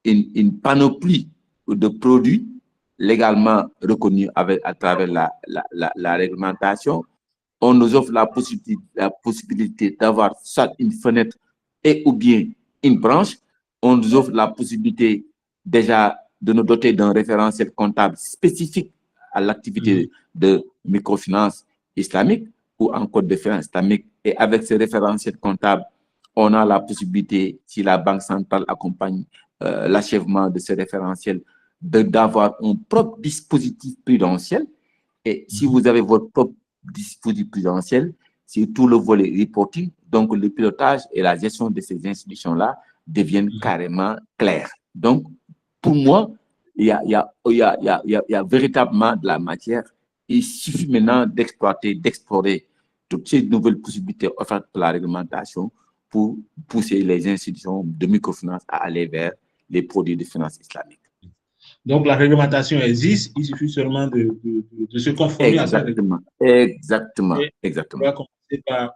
une panoplie de produits légalement reconnus à travers la réglementation. On nous offre la possibilité d'avoir soit une fenêtre et ou bien une branche. On nous offre la possibilité déjà de nous doter d'un référentiel comptable spécifique à l'activité de microfinance islamique ou en code de finance islamique. Et avec ce référentiel comptable, on a la possibilité, si la Banque centrale accompagne l'achèvement de ce référentiel, d'avoir un propre dispositif prudentiel. Et si vous avez votre propre dispositif prudentiel, c'est tout le volet reporting, donc le pilotage et la gestion de ces institutions-là deviennent carrément clairs. Donc, pour moi, il y a véritablement de la matière. Il suffit maintenant d'exploiter, d'explorer toutes ces nouvelles possibilités offertes par la réglementation pour pousser les institutions de microfinance à aller vers les produits de finance islamique. Donc, la réglementation existe, il suffit seulement de se conformer à ça. Exactement. On va commencer par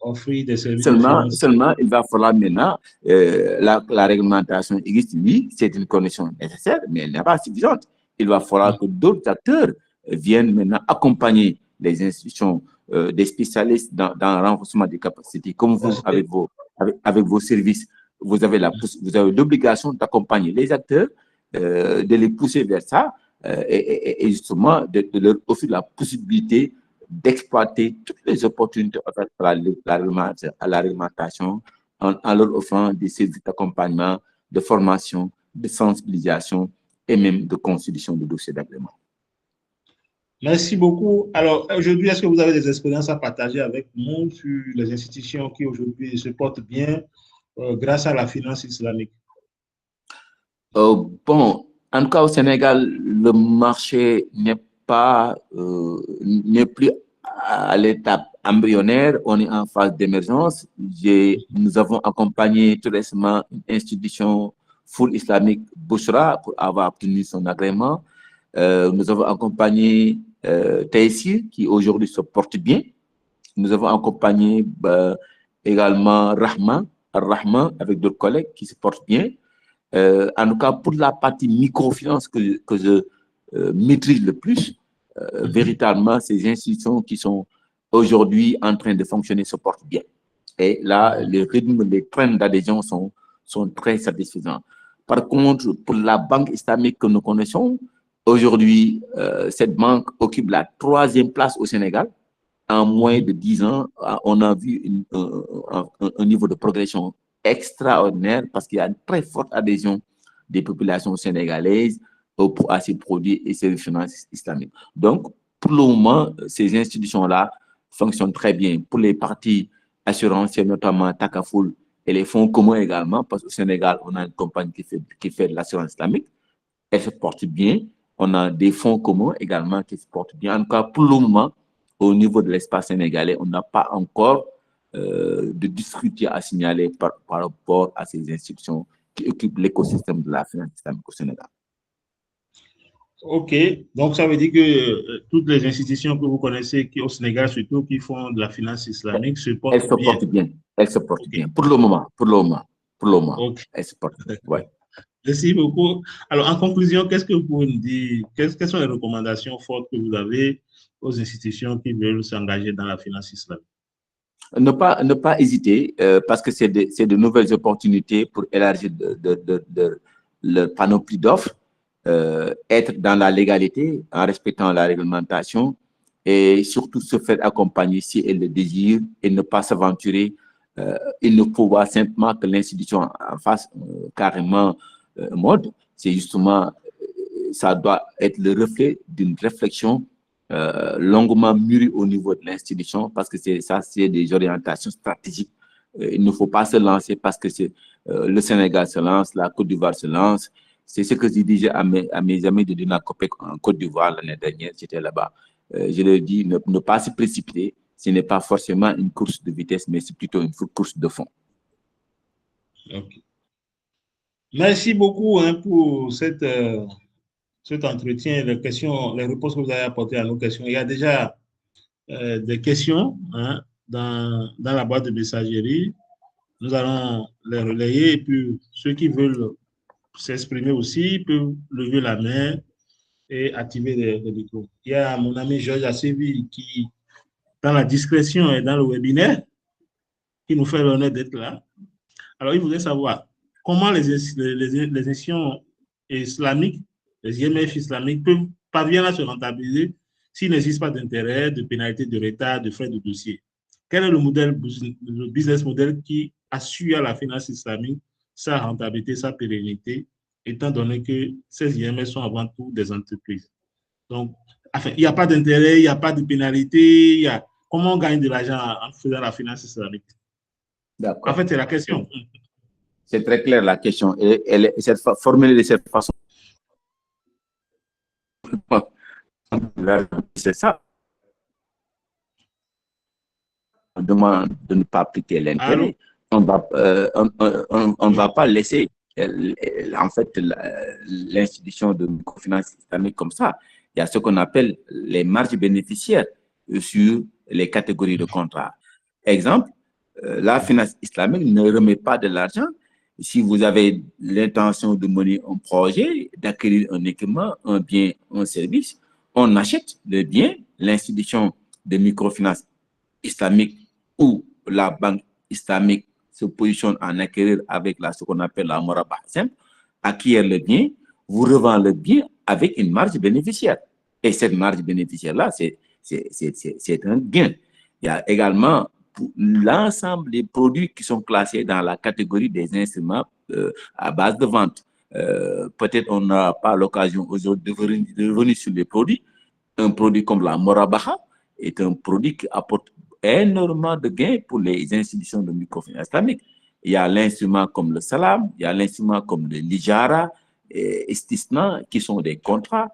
offrir des services de finance. Seulement, il va falloir maintenant, la réglementation existe, oui, c'est une condition nécessaire, mais elle n'est pas suffisante. Il va falloir que d'autres acteurs viennent maintenant accompagner les institutions, des spécialistes dans le renforcement des capacités. Comme vous, avec vos services, vous avez l'obligation d'accompagner les acteurs, de les pousser vers ça, et justement de leur offrir la possibilité d'exploiter toutes les opportunités offertes à la réglementation, en leur offrant des services d'accompagnement, de formation, de sensibilisation et même de constitution de dossiers d'agrément. Merci beaucoup. Alors, aujourd'hui, est-ce que vous avez des expériences à partager avec nous sur les institutions qui aujourd'hui se portent bien grâce à la finance islamique? Bon, en tout cas, au Sénégal, le marché n'est plus à l'étape embryonnaire, on est en phase d'émergence. Nous avons accompagné tout récemment une institution full islamique, Bouchra, pour avoir obtenu son agrément. Nous avons accompagné Taïsir, qui aujourd'hui se porte bien. Nous avons accompagné également Rahman avec d'autres collègues qui se portent bien. En tout cas, pour la partie microfinance que je maîtrise le plus, véritablement, ces institutions qui sont aujourd'hui en train de fonctionner se portent bien. Et là, les rythmes, les trends d'adhésion sont très satisfaisants. Par contre, pour la banque islamique que nous connaissons, aujourd'hui, cette banque occupe la 3e place au Sénégal. En moins de 10 ans, on a vu un niveau de progression extraordinaire parce qu'il y a une très forte adhésion des populations sénégalaises à ces produits et services financiers islamiques. Donc, pour le moment, ces institutions-là fonctionnent très bien. Pour les parties assurantielles, notamment Takaful et les fonds communs également, parce qu'au Sénégal, on a une compagnie qui fait de l'assurance islamique. Elle se porte bien. On a des fonds communs également qui se portent bien. En tout cas, pour le moment, au niveau de l'espace sénégalais, on n'a pas encore de difficultés à signaler par rapport à ces institutions qui occupent l'écosystème de la finance islamique au Sénégal. OK. Donc, ça veut dire que toutes les institutions que vous connaissez qui, au Sénégal, surtout, qui font de la finance islamique, se portent bien. Elles se portent bien. Pour le moment. Okay. Elles se portent bien. Ouais. Merci beaucoup. Alors, en conclusion, qu'est-ce que vous pouvez nous dire? Quelles sont les recommandations fortes que vous avez aux institutions qui veulent s'engager dans la finance islamique? Ne pas hésiter, parce que c'est de nouvelles opportunités pour élargir le panoplie d'offres, être dans la légalité, en respectant la réglementation, et surtout se faire accompagner si elle le désire et ne pas s'aventurer. Il ne faut pas simplement que l'institution en fasse carrément mode. C'est justement, ça doit être le reflet d'une réflexion longuement mûri au niveau de l'institution, parce que c'est des orientations stratégiques. Il ne faut pas se lancer parce que le Sénégal se lance, la Côte d'Ivoire se lance. C'est ce que je disais à mes amis de Dunacopec en Côte d'Ivoire l'année dernière, j'étais là-bas. Je leur dis, ne pas se précipiter. Ce n'est pas forcément une course de vitesse, mais c'est plutôt une course de fond. Okay. Merci beaucoup pour cet entretien, les réponses que vous avez apportées à nos questions. Il y a déjà des questions dans la boîte de messagerie. Nous allons les relayer et puis ceux qui veulent s'exprimer aussi peuvent lever la main et activer les micros. Il y a mon ami Georges Assevi qui, dans la discrétion et dans le webinaire, qui nous fait l'honneur d'être là. Alors, il voudrait savoir comment les institutions islamiques, les IMF islamiques parviennent à se rentabiliser s'il n'existe pas d'intérêt, de pénalité de retard, de frais de dossier. Quel est le business model qui assure à la finance islamique sa rentabilité, sa pérennité, étant donné que ces IMF sont avant tout des entreprises? Donc, enfin, il n'y a pas d'intérêt, il n'y a pas de pénalité. Comment on gagne de l'argent en faisant la finance islamique? En fait, c'est la question. C'est très clair la question. Elle est formulée de cette façon. C'est ça. On demande de ne pas appliquer l'intérêt. On ne va pas laisser en fait l'institution de microfinance islamique comme ça. Il y a ce qu'on appelle les marges bénéficiaires sur les catégories de contrats. Exemple, la finance islamique ne remet pas de l'argent. Si vous avez l'intention de mener un projet, d'acquérir un équipement, un bien, un service, on achète le bien, l'institution de microfinance islamique ou la banque islamique se positionne en acquérir avec ce qu'on appelle la moraba simple, acquiert le bien, vous revend le bien avec une marge bénéficiaire. Et cette marge bénéficiaire-là, c'est un gain. Il y a également l'ensemble des produits qui sont classés dans la catégorie des instruments à base de vente. Peut-être on n'aura pas l'occasion aujourd'hui de revenir sur les produits. Un produit comme la Morabaha est un produit qui apporte énormément de gains pour les institutions de microfinance islamique. Il y a l'instrument comme le Salam, il y a l'instrument comme le Lijara et Istisna qui sont des contrats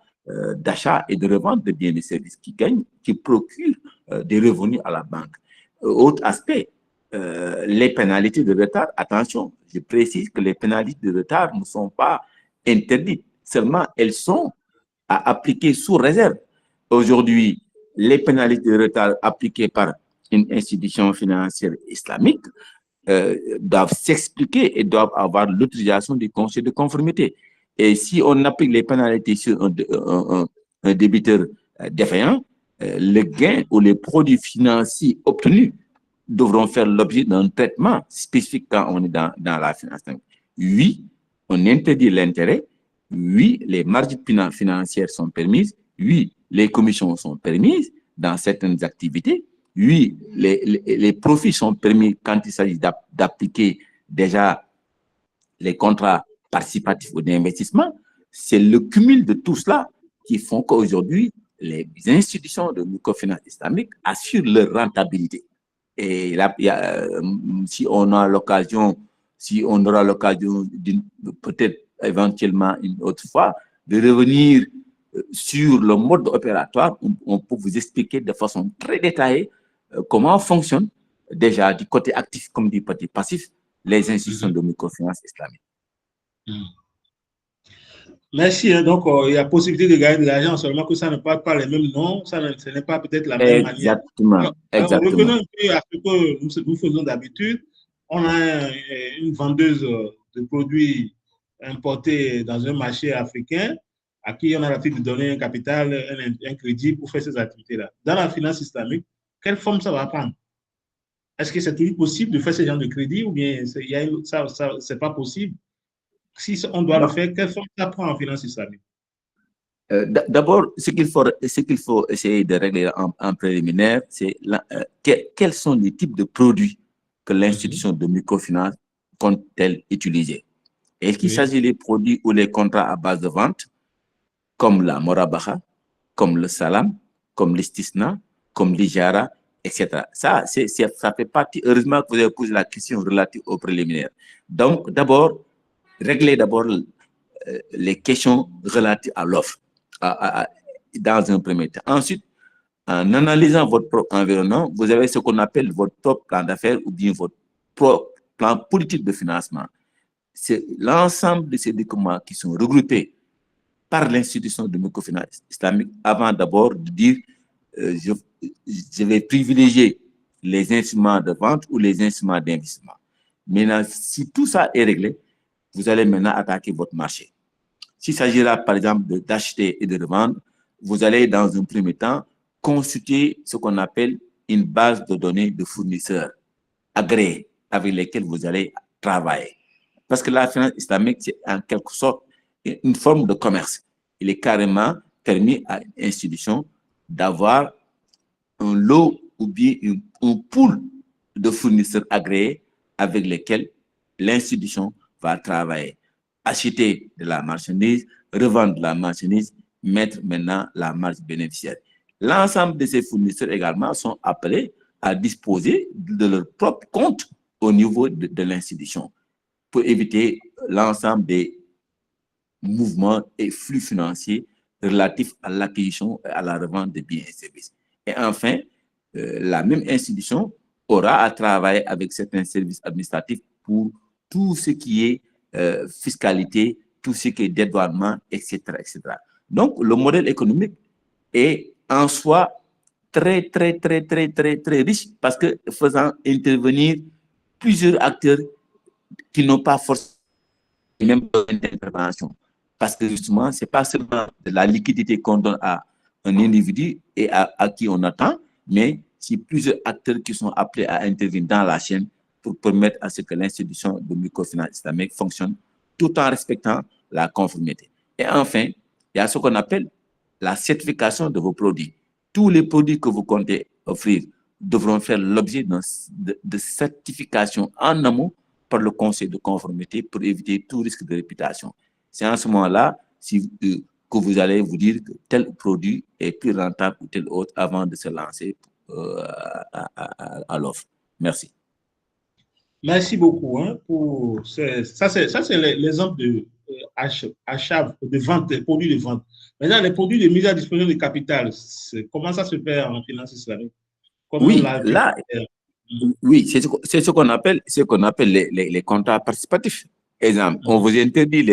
d'achat et de revente de biens et services qui gagnent, qui procurent des revenus à la banque. Autre aspect, les pénalités de retard. Attention, je précise que les pénalités de retard ne sont pas interdites, seulement elles sont à appliquer sous réserve. Aujourd'hui, les pénalités de retard appliquées par une institution financière islamique doivent s'expliquer et doivent avoir l'autorisation du conseil de conformité. Et si on applique les pénalités sur un débiteur défaillant, le gain ou les produits financiers obtenus devront faire l'objet d'un traitement spécifique quand on est dans la finance. Oui, on interdit l'intérêt. Oui, les marges financières sont permises. Oui, les commissions sont permises dans certaines activités. Oui, les profits sont permis quand il s'agit d'appliquer déjà les contrats participatifs ou d'investissement. C'est le cumul de tout cela qui font qu'aujourd'hui, les institutions de microfinance islamique assurent leur rentabilité. Et là, si on aura l'occasion, peut-être éventuellement une autre fois, de revenir sur le mode opératoire, on peut vous expliquer de façon très détaillée comment fonctionnent déjà du côté actif comme du côté passif les institutions de microfinance islamique. Merci. Donc, il y a possibilité de gagner de l'argent, seulement que ça ne parle pas les mêmes noms, ce n'est pas peut-être la même manière. Alors, revenons un peu à ce que nous faisons d'habitude. On a une vendeuse de produits importés dans un marché africain à qui on a l'habitude de donner un capital, un crédit pour faire ces activités-là. Dans la finance islamique, quelle forme ça va prendre? Est-ce que c'est toujours possible de faire ce genre de crédit ou bien ce n'est pas possible? Si on doit le faire, quelle forme ça prend en finance islamique? D'abord, ce qu'il faut essayer de régler en préliminaire, c'est quels sont les types de produits que l'institution de microfinance compte-t-elle utiliser? Est-ce qu'il s'agit des produits ou les contrats à base de vente, comme la Morabaha, comme le Salam, comme l'Istisna, comme l'Ijara, etc. Ça fait partie, heureusement que vous avez posé la question relative au préliminaire. Donc, réglez d'abord les questions relatives à l'offre dans un premier temps. Ensuite, en analysant votre propre environnement, vous avez ce qu'on appelle votre propre plan d'affaires ou bien votre propre plan politique de financement. C'est l'ensemble de ces documents qui sont regroupés par l'institution de microfinance islamique avant d'abord de dire je vais privilégier les instruments de vente ou les instruments d'investissement. Maintenant, si tout ça est réglé, vous allez maintenant attaquer votre marché. S'il s'agira, par exemple, d'acheter et de revendre, vous allez, dans un premier temps, consulter ce qu'on appelle une base de données de fournisseurs agréés avec lesquels vous allez travailler. Parce que la finance islamique, c'est en quelque sorte une forme de commerce. Il est carrément permis à une institution d'avoir un lot ou bien un pool de fournisseurs agréés avec lesquels l'institution va travailler. Acheter de la marchandise, revendre de la marchandise, mettre maintenant la marge bénéficiaire. L'ensemble de ces fournisseurs également sont appelés à disposer de leur propre compte au niveau de l'institution pour éviter l'ensemble des mouvements et flux financiers relatifs à l'acquisition et à la revente de biens et services. Et enfin, la même institution aura à travailler avec certains services administratifs pour tout ce qui est fiscalité, tout ce qui est dédouanement, etc., etc. Donc, le modèle économique est en soi très, très, très, très, très, très riche parce que faisant intervenir plusieurs acteurs qui n'ont pas forcément même d'intervention. Parce que justement, ce n'est pas seulement de la liquidité qu'on donne un individu et à qui on attend, mais c'est plusieurs acteurs qui sont appelés à intervenir dans la chaîne pour permettre à ce que l'institution de microfinance islamique fonctionne tout en respectant la conformité. Et enfin, il y a ce qu'on appelle la certification de vos produits. Tous les produits que vous comptez offrir devront faire l'objet de certification en amont par le conseil de conformité pour éviter tout risque de réputation. C'est en ce moment-là que vous allez vous dire que tel produit est plus rentable ou tel autre avant de se lancer à l'offre. Merci. Merci beaucoup pour ça c'est l'exemple de achat de vente, des produits de vente. Maintenant, les produits de mise à disposition de capital, comment ça se fait en finance islamique? Oui, là, oui, c'est ce qu'on appelle les contrats participatifs. Exemple, on vous interdit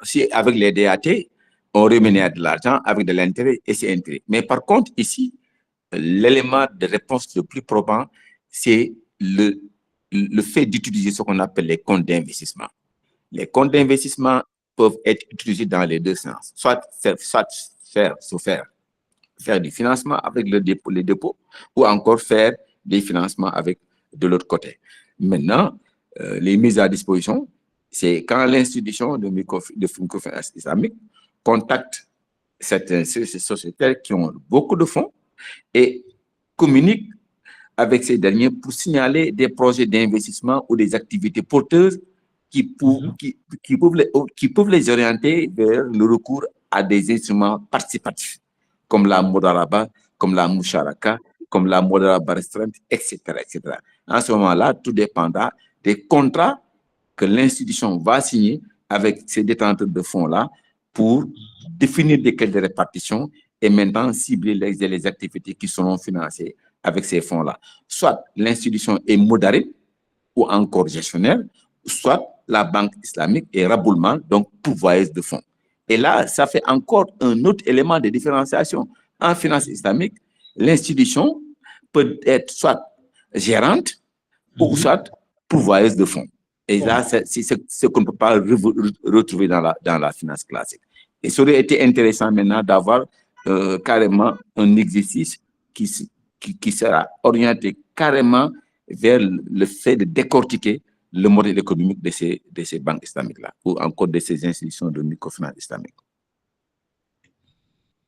si avec les DAT, on rémunère de l'argent avec de l'intérêt et c'est intérêt. Mais par contre, ici, l'élément de réponse le plus probant, c'est le fait d'utiliser ce qu'on appelle les comptes d'investissement. Les comptes d'investissement peuvent être utilisés dans les deux sens, soit faire du financement avec les dépôts ou encore faire des financements avec de l'autre côté. Maintenant, les mises à disposition, c'est quand l'institution de microfinance islamique contacte certaines sociétés qui ont beaucoup de fonds et communique avec ces derniers pour signaler des projets d'investissement ou des activités porteuses qui peuvent les orienter vers le recours à des instruments participatifs, comme la Modaraba, comme la Musharaka, comme la Modaraba restreinte, etc., etc. En ce moment-là, tout dépendra des contrats que l'institution va signer avec ces détenteurs de fonds-là pour définir des clés de répartition et maintenant cibler les activités qui seront financées avec ces fonds-là. Soit l'institution est modérée ou encore gestionnaire, soit la banque islamique est raboulement, donc pourvoyeuse de fonds. Et là, ça fait encore un autre élément de différenciation. En finance islamique, l'institution peut être soit gérante ou soit pourvoyeuse de fonds. Et là, c'est ce qu'on ne peut pas retrouver dans la finance classique. Et ça aurait été intéressant maintenant d'avoir carrément un exercice qui sera orienté carrément vers le fait de décortiquer le modèle économique de ces banques islamiques-là, ou encore de ces institutions de microfinance islamique.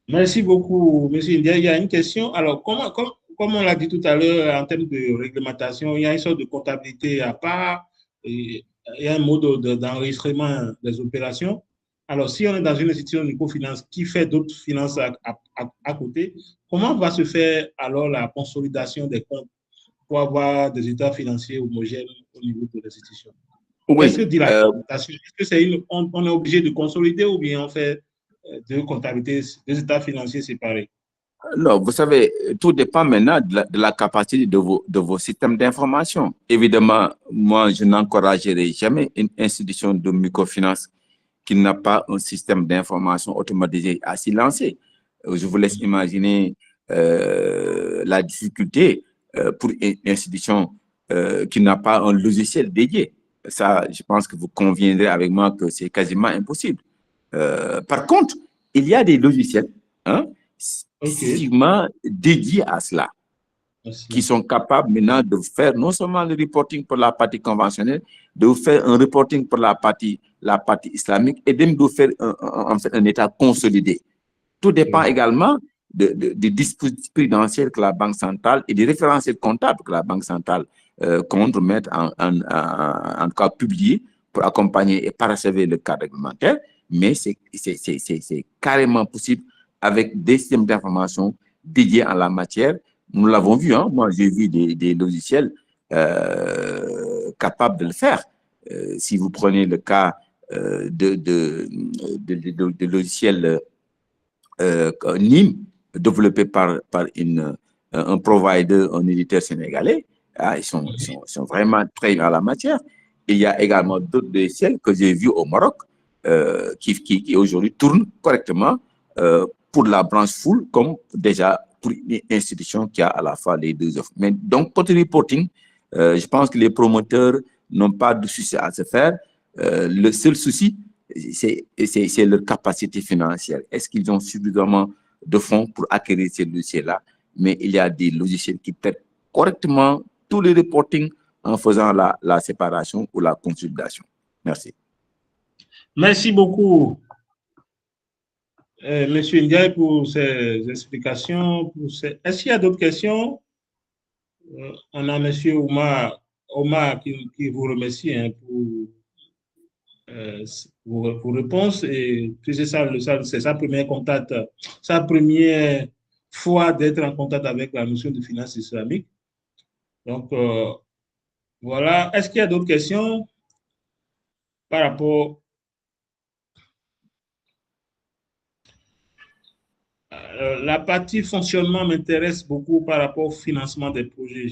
Merci beaucoup, M. India. Il y a une question. Alors, comme on l'a dit tout à l'heure, en termes de réglementation, il y a une sorte de comptabilité à part, il y a un mode d'enregistrement des opérations. Alors, si on est dans une institution de microfinance qui fait d'autres finances à côté, comment va se faire alors la consolidation des comptes pour avoir des états financiers homogènes au niveau de l'institution? Oui. Qu'est-ce que dit la comptabilité? Est-ce que on est obligé de consolider ou bien on fait deux comptabilités, deux états financiers séparés? Non, vous savez, tout dépend maintenant de la capacité de vos systèmes d'information. Évidemment, moi, je n'encouragerai jamais une institution de microfinance qui n'a pas un système d'information automatisé à s'y lancer. Je vous laisse imaginer la difficulté pour une institution qui n'a pas un logiciel dédié. Ça, je pense que vous conviendrez avec moi que c'est quasiment impossible. Par contre, il y a des logiciels spécifiquement dédiés à cela, qui sont capables maintenant de faire non seulement le reporting pour la partie conventionnelle, de faire un reporting pour la partie islamique et même de faire un état consolidé. Tout dépend également des dispositifs prudentiels que la Banque centrale et des référentiels comptables que la Banque centrale compte mettre en tout cas publier pour accompagner et parachever le cadre réglementaire, mais c'est carrément possible avec des systèmes d'information dédiés en la matière. Nous l'avons vu, moi j'ai vu des logiciels capables de le faire. Si vous prenez le cas de logiciels NIM, développé par un provider, un éditeur sénégalais, ils sont vraiment très dans la matière. Il y a également d'autres logiciels que j'ai vus au Maroc qui aujourd'hui tournent correctement pour la branche full comme déjà pour une institution qui a à la fois les deux offres. Mais donc, côté reporting, je pense que les promoteurs n'ont pas de souci à se faire. Le seul souci c'est leur capacité financière. Est-ce qu'ils ont suffisamment de fonds pour acquérir ces dossiers-là? Mais il y a des logiciels qui traitent correctement tous les reporting en faisant la séparation ou la consolidation. Merci. Merci beaucoup, Monsieur Ndiaye, pour ces explications. Est-ce qu'il y a d'autres questions? On a Monsieur Omar qui vous remercie hein, pour réponse. Et puis c'est sa première contact, sa première fois d'être en contact avec la notion de finance islamique. Donc, voilà. Est-ce qu'il y a d'autres questions par rapport la partie fonctionnement m'intéresse beaucoup par rapport au financement des projets.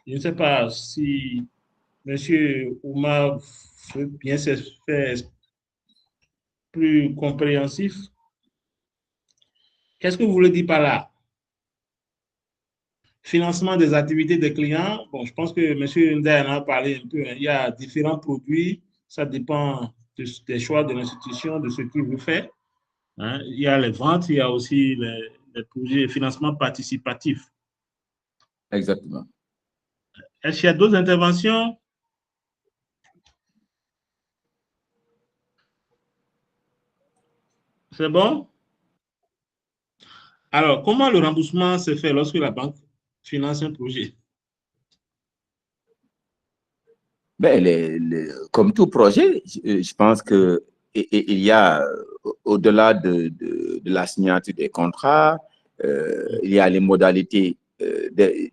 Je ne sais pas si M. Oumar veut bien se faire plus compréhensif. Qu'est-ce que vous voulez dire par là? Financement des activités des clients. Bon, je pense que M. Ndiaye en a parlé un peu. Hein. Il y a différents produits. Ça dépend des choix de l'institution, de ce qu'il veut faire. Hein. Il y a les ventes, il y a aussi les projets de financement participatif. Exactement. Est-ce qu'il y a d'autres interventions? C'est bon? Alors, comment le remboursement se fait lorsque la banque finance un projet? Ben, comme tout projet, je pense que il y a, au-delà de la signature des contrats, il y a les modalités de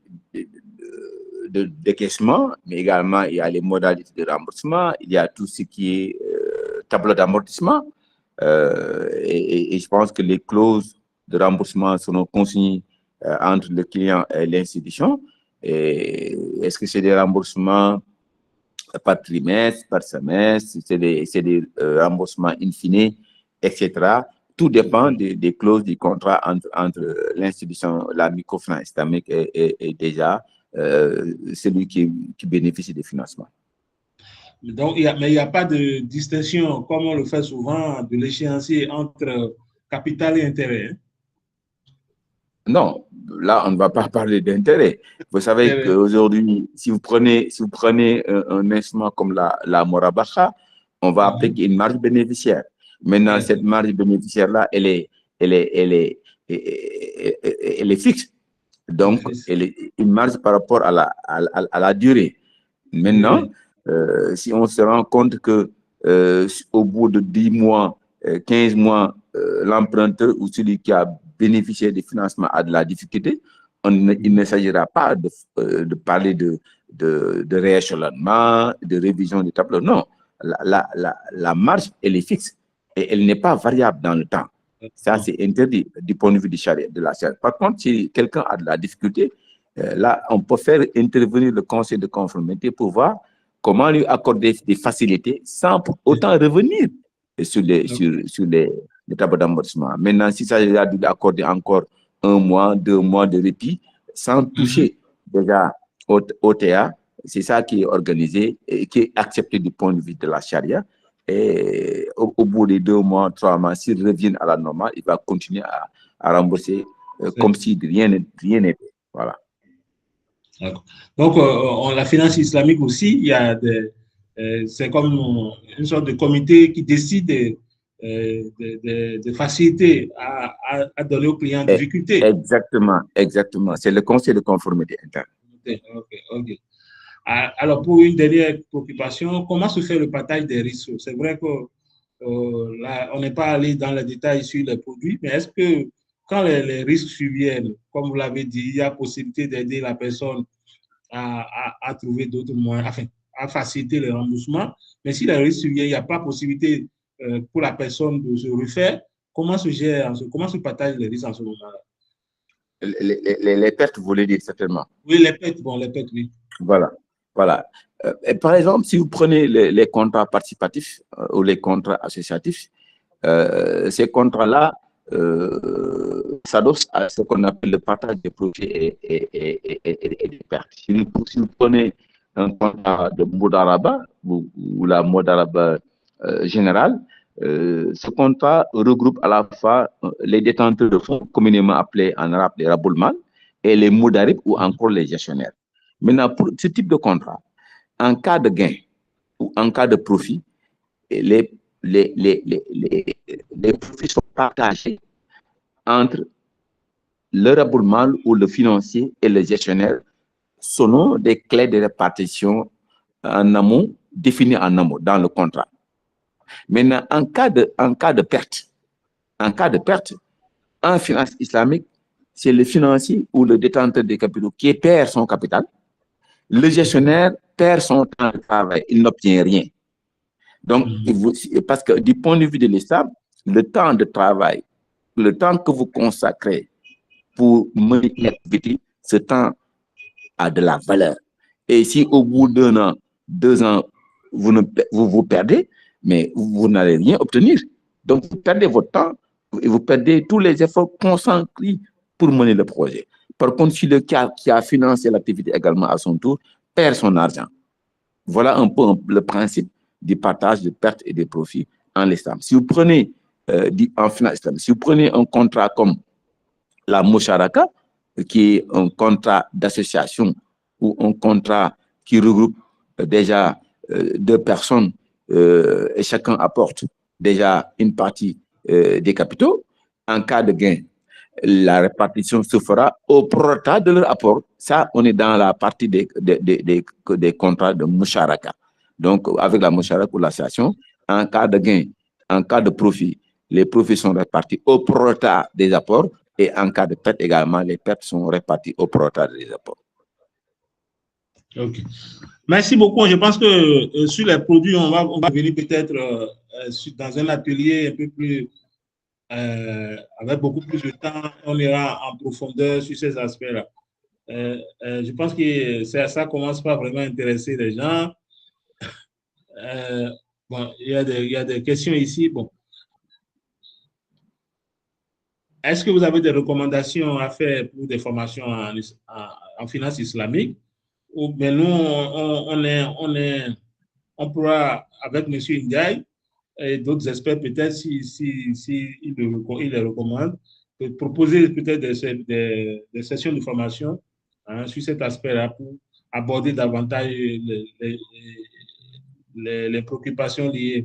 décaissement, mais également il y a les modalités de remboursement, il y a tout ce qui est tableau d'amortissement, et je pense que les clauses de remboursement seront consignées entre le client et l'institution. Est-ce que c'est des remboursements par trimestre, par semestre, c'est des remboursements in fine, etc. Tout dépend des clauses du contrat entre l'institution, la microfinance islamique et déjà celui qui bénéficie des financements. Donc, mais il n'y a pas de distinction, comme on le fait souvent, de l'échéancier entre capital et intérêt. Hein? Non, là, on ne va pas parler d'intérêt. Vous savez qu'aujourd'hui, si vous prenez un instrument comme la Morabacha, on va appliquer une marge bénéficiaire. Maintenant, cette marge bénéficiaire-là, elle est fixe. Donc, elle est une marge par rapport à la durée. Maintenant, si on se rend compte que au bout de 10 mois, 15 mois, l'emprunteur ou celui qui a bénéficié des financements a de la difficulté, il ne s'agira pas de parler de rééchelonnement, de révision du tableau. Non, la marge, elle est fixe et elle n'est pas variable dans le temps. Ça, c'est interdit du point de vue de la charia. Par contre, si quelqu'un a de la difficulté, là, on peut faire intervenir le conseil de conformité pour voir comment lui accorder des facilités sans pour autant revenir sur les tableaux d'amortissement. Maintenant, si ça a d'accorder encore 1 mois, 2 mois de répit, sans toucher déjà au TA, c'est ça qui est organisé et qui est accepté du point de vue de la charia. Et au bout de 2 mois, 3 mois, s'il revient à la normale, il va continuer à rembourser comme si rien n'était. Voilà. Donc, la finance islamique aussi, il y a c'est comme une sorte de comité qui décide de faciliter à donner aux clients des difficultés. Exactement. C'est le conseil de conformité interne. Ok. Alors, pour une dernière préoccupation, comment se fait le partage des risques? C'est vrai que là, on n'est pas allé dans les détails sur les produits, mais est-ce que quand les risques surviennent, comme vous l'avez dit, il y a possibilité d'aider la personne à trouver d'autres moyens, enfin, à faciliter le remboursement. Mais si les risques surviennent, il n'y a pas possibilité pour la personne de se refaire. Comment se partagent les risques en ce moment-là? Les pertes, vous voulez dire certainement? Oui, les pertes, oui. Voilà. Et par exemple, si vous prenez les contrats participatifs ou les contrats associatifs, ces contrats-là s'adossent à ce qu'on appelle le partage des projets et des pertes. Si vous prenez un contrat de Modaraba ou la Modaraba générale, Ce contrat regroupe à la fois les détenteurs de fonds, communément appelés en arabe les raboulman, et les moudarib ou encore les gestionnaires. Maintenant, pour ce type de contrat, en cas de gain ou en cas de profit, les profits sont partagés entre le raboulement ou le financier et le gestionnaire selon des clés de répartition en amont, définies en amont dans le contrat. Maintenant, en cas de perte, en finance islamique, c'est le financier ou le détenteur des capitaux qui perd son capital. Le gestionnaire perd son temps de travail, il n'obtient rien. Donc, parce que du point de vue de l'islam, le temps de travail, le temps que vous consacrez pour mener l'activité, ce temps a de la valeur. Et si au bout d'un an, 2 ans, vous perdez, mais vous n'allez rien obtenir. Donc, vous perdez votre temps et vous perdez tous les efforts consentis pour mener le projet. Par contre, si le cas qui a financé l'activité également à son tour perd son argent. Voilà un peu le principe du partage de pertes et de profits en l'islam. Si vous prenez en finance islamique, si vous prenez un contrat comme la Mosharaka, qui est un contrat d'association ou un contrat qui regroupe déjà 2 personnes et chacun apporte déjà une partie des capitaux, en cas de gain, la répartition se fera au prorata de leur apport. Ça, on est dans la partie des contrats de Musharaka. Donc, avec la Musharaka ou l'association, en cas de gain, en cas de profit, les profits sont répartis au prorata des apports et en cas de perte également, les pertes sont réparties au prorata des apports. Ok. Merci beaucoup. Je pense que sur les produits, on va venir peut-être dans un atelier un peu plus avec beaucoup plus de temps, on ira en profondeur sur ces aspects-là. Je pense que ça commence pas vraiment à intéresser les gens. Bon, il y a des questions ici. Bon. Est-ce que vous avez des recommandations à faire pour des formations en finance islamique? Ou bien nous, on pourra, avec M. Ndiaye et d'autres experts, peut-être, si il les recommande, proposer peut-être des sessions de formation sur cet aspect-là pour aborder davantage les préoccupations liées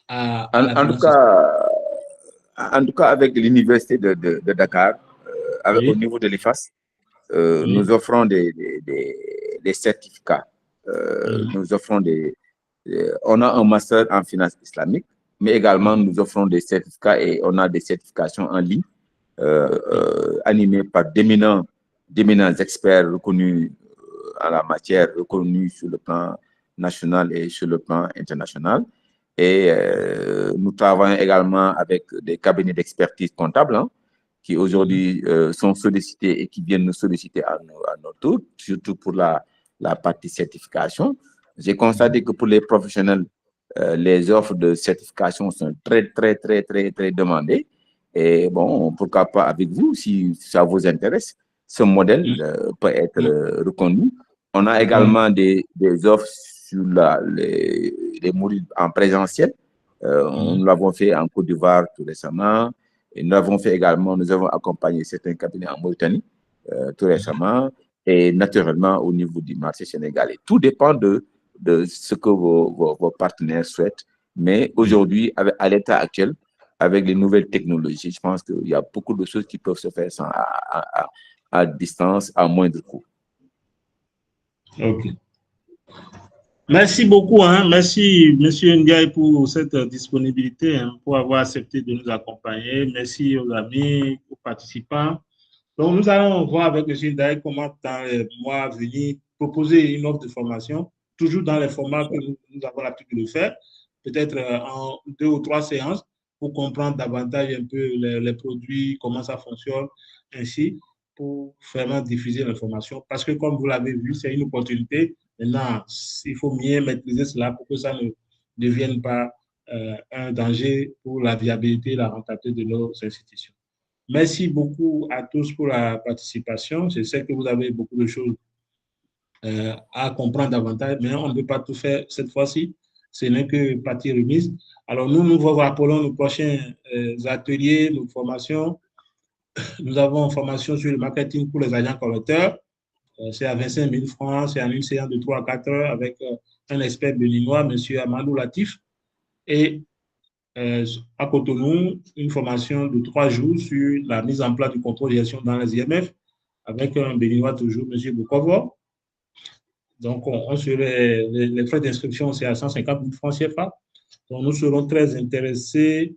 à la finance islamique. En tout cas, avec l'université de Dakar, au niveau de l'IFAS, nous offrons des certificats. Nous offrons on a un master en finance islamique, mais également nous offrons des certificats et on a des certifications en ligne animées par d'éminents experts reconnus en la matière, reconnus sur le plan national et sur le plan international. Et nous travaillons également avec des cabinets d'expertise comptable qui aujourd'hui sont sollicités et qui viennent nous solliciter à notre tour, surtout pour la partie certification. J'ai constaté que pour les professionnels, les offres de certification sont très demandées. Et bon, pourquoi pas avec vous, si ça vous intéresse, ce modèle peut être reconnu. On a également des offres sur les modules en présentiel. Nous l'avons fait en Côte d'Ivoire tout récemment. Et nous l'avons fait également, nous avons accompagné certains cabinets en Mauritanie tout récemment. Et naturellement, au niveau du marché sénégalais. Tout dépend de ce que vos partenaires souhaitent. Mais aujourd'hui, à l'état actuel, avec les nouvelles technologies, je pense qu'il y a beaucoup de choses qui peuvent se faire à distance, à moindre coût. OK. Merci beaucoup. Merci, M. Ndiaye, pour cette disponibilité, pour avoir accepté de nous accompagner. Merci aux amis, aux participants. Donc, nous allons voir avec M. Ndiaye comment, dans les mois à venir, proposer une offre de formation, toujours dans les formats que nous avons l'habitude de faire, peut-être en 2 ou 3 séances, pour comprendre davantage un peu les produits, comment ça fonctionne, ainsi, pour vraiment diffuser l'information. Parce que, comme vous l'avez vu, c'est une opportunité. Maintenant, il faut mieux maîtriser cela pour que ça ne devienne pas un danger pour la viabilité et la rentabilité de nos institutions. Merci beaucoup à tous pour la participation. Je sais que vous avez beaucoup de choses à comprendre davantage, mais on ne peut pas tout faire cette fois-ci. ce n'est que partie remise. Alors, nous vous rappelons nos prochains ateliers, nos formations. Nous avons une formation sur le marketing pour les agents collecteurs. C'est à 25 000 francs, c'est en une séance de 3 à 4 heures avec un expert béninois, M. Amadou Latif. Et à Cotonou, une formation de 3 jours sur la mise en place du contrôle de gestion dans les IMF avec un béninois toujours, M. Bukovo. Donc, les frais d'inscription, c'est à 150 000 francs CFA. Donc, nous serons très intéressés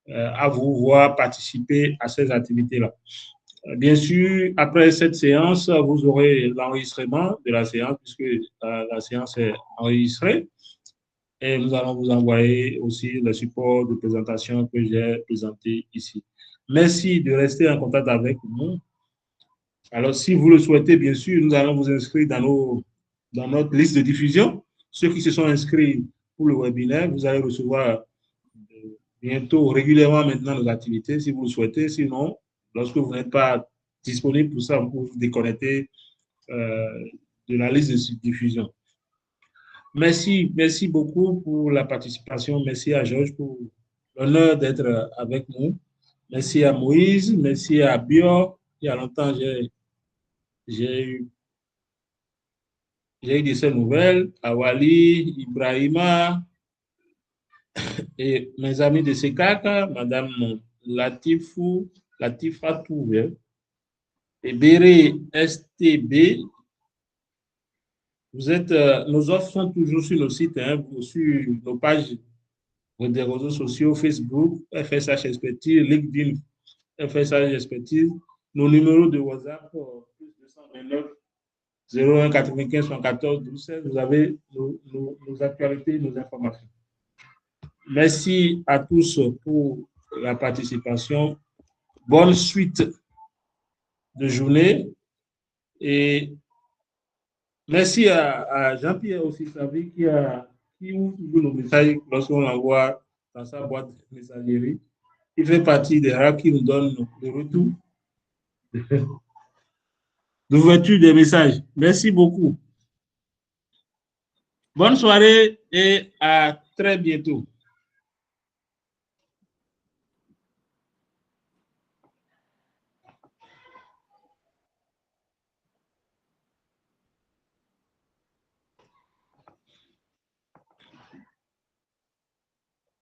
à vous voir participer à ces activités-là. Bien sûr, après cette séance, vous aurez l'enregistrement de la séance, puisque la séance est enregistrée. Et nous allons vous envoyer aussi le support de présentation que j'ai présenté ici. Merci de rester en contact avec nous. Alors, si vous le souhaitez, bien sûr, nous allons vous inscrire dans notre liste de diffusion. Ceux qui se sont inscrits pour le webinaire, vous allez recevoir bientôt, régulièrement maintenant, nos activités, si vous le souhaitez. Sinon, lorsque vous n'êtes pas disponible pour ça, vous pouvez vous déconnecter de la liste de diffusion. Merci beaucoup pour la participation. Merci à Georges pour l'honneur d'être avec nous. Merci à Moïse, merci à Bio. Il y a longtemps, j'ai eu de ces nouvelles, à Wali, Ibrahima, et mes amis de Sekaka, Madame Latifatou, et Béré STB. Nos offres sont toujours sur nos sites, sur nos pages des réseaux sociaux, Facebook, FSH Expertise, LinkedIn, FSH Expertise, nos numéros de WhatsApp, plus 229 01 95 114 12 16, vous avez nos actualités, nos informations. Merci à tous pour la participation. Bonne suite de journée et merci à Jean-Pierre aussi, qui ouvre toujours nos messages lorsqu'on l'envoie dans sa boîte de messagerie. Il fait partie des rares qui nous donnent le retour d'ouverture des messages. Merci beaucoup. Bonne soirée et à très bientôt.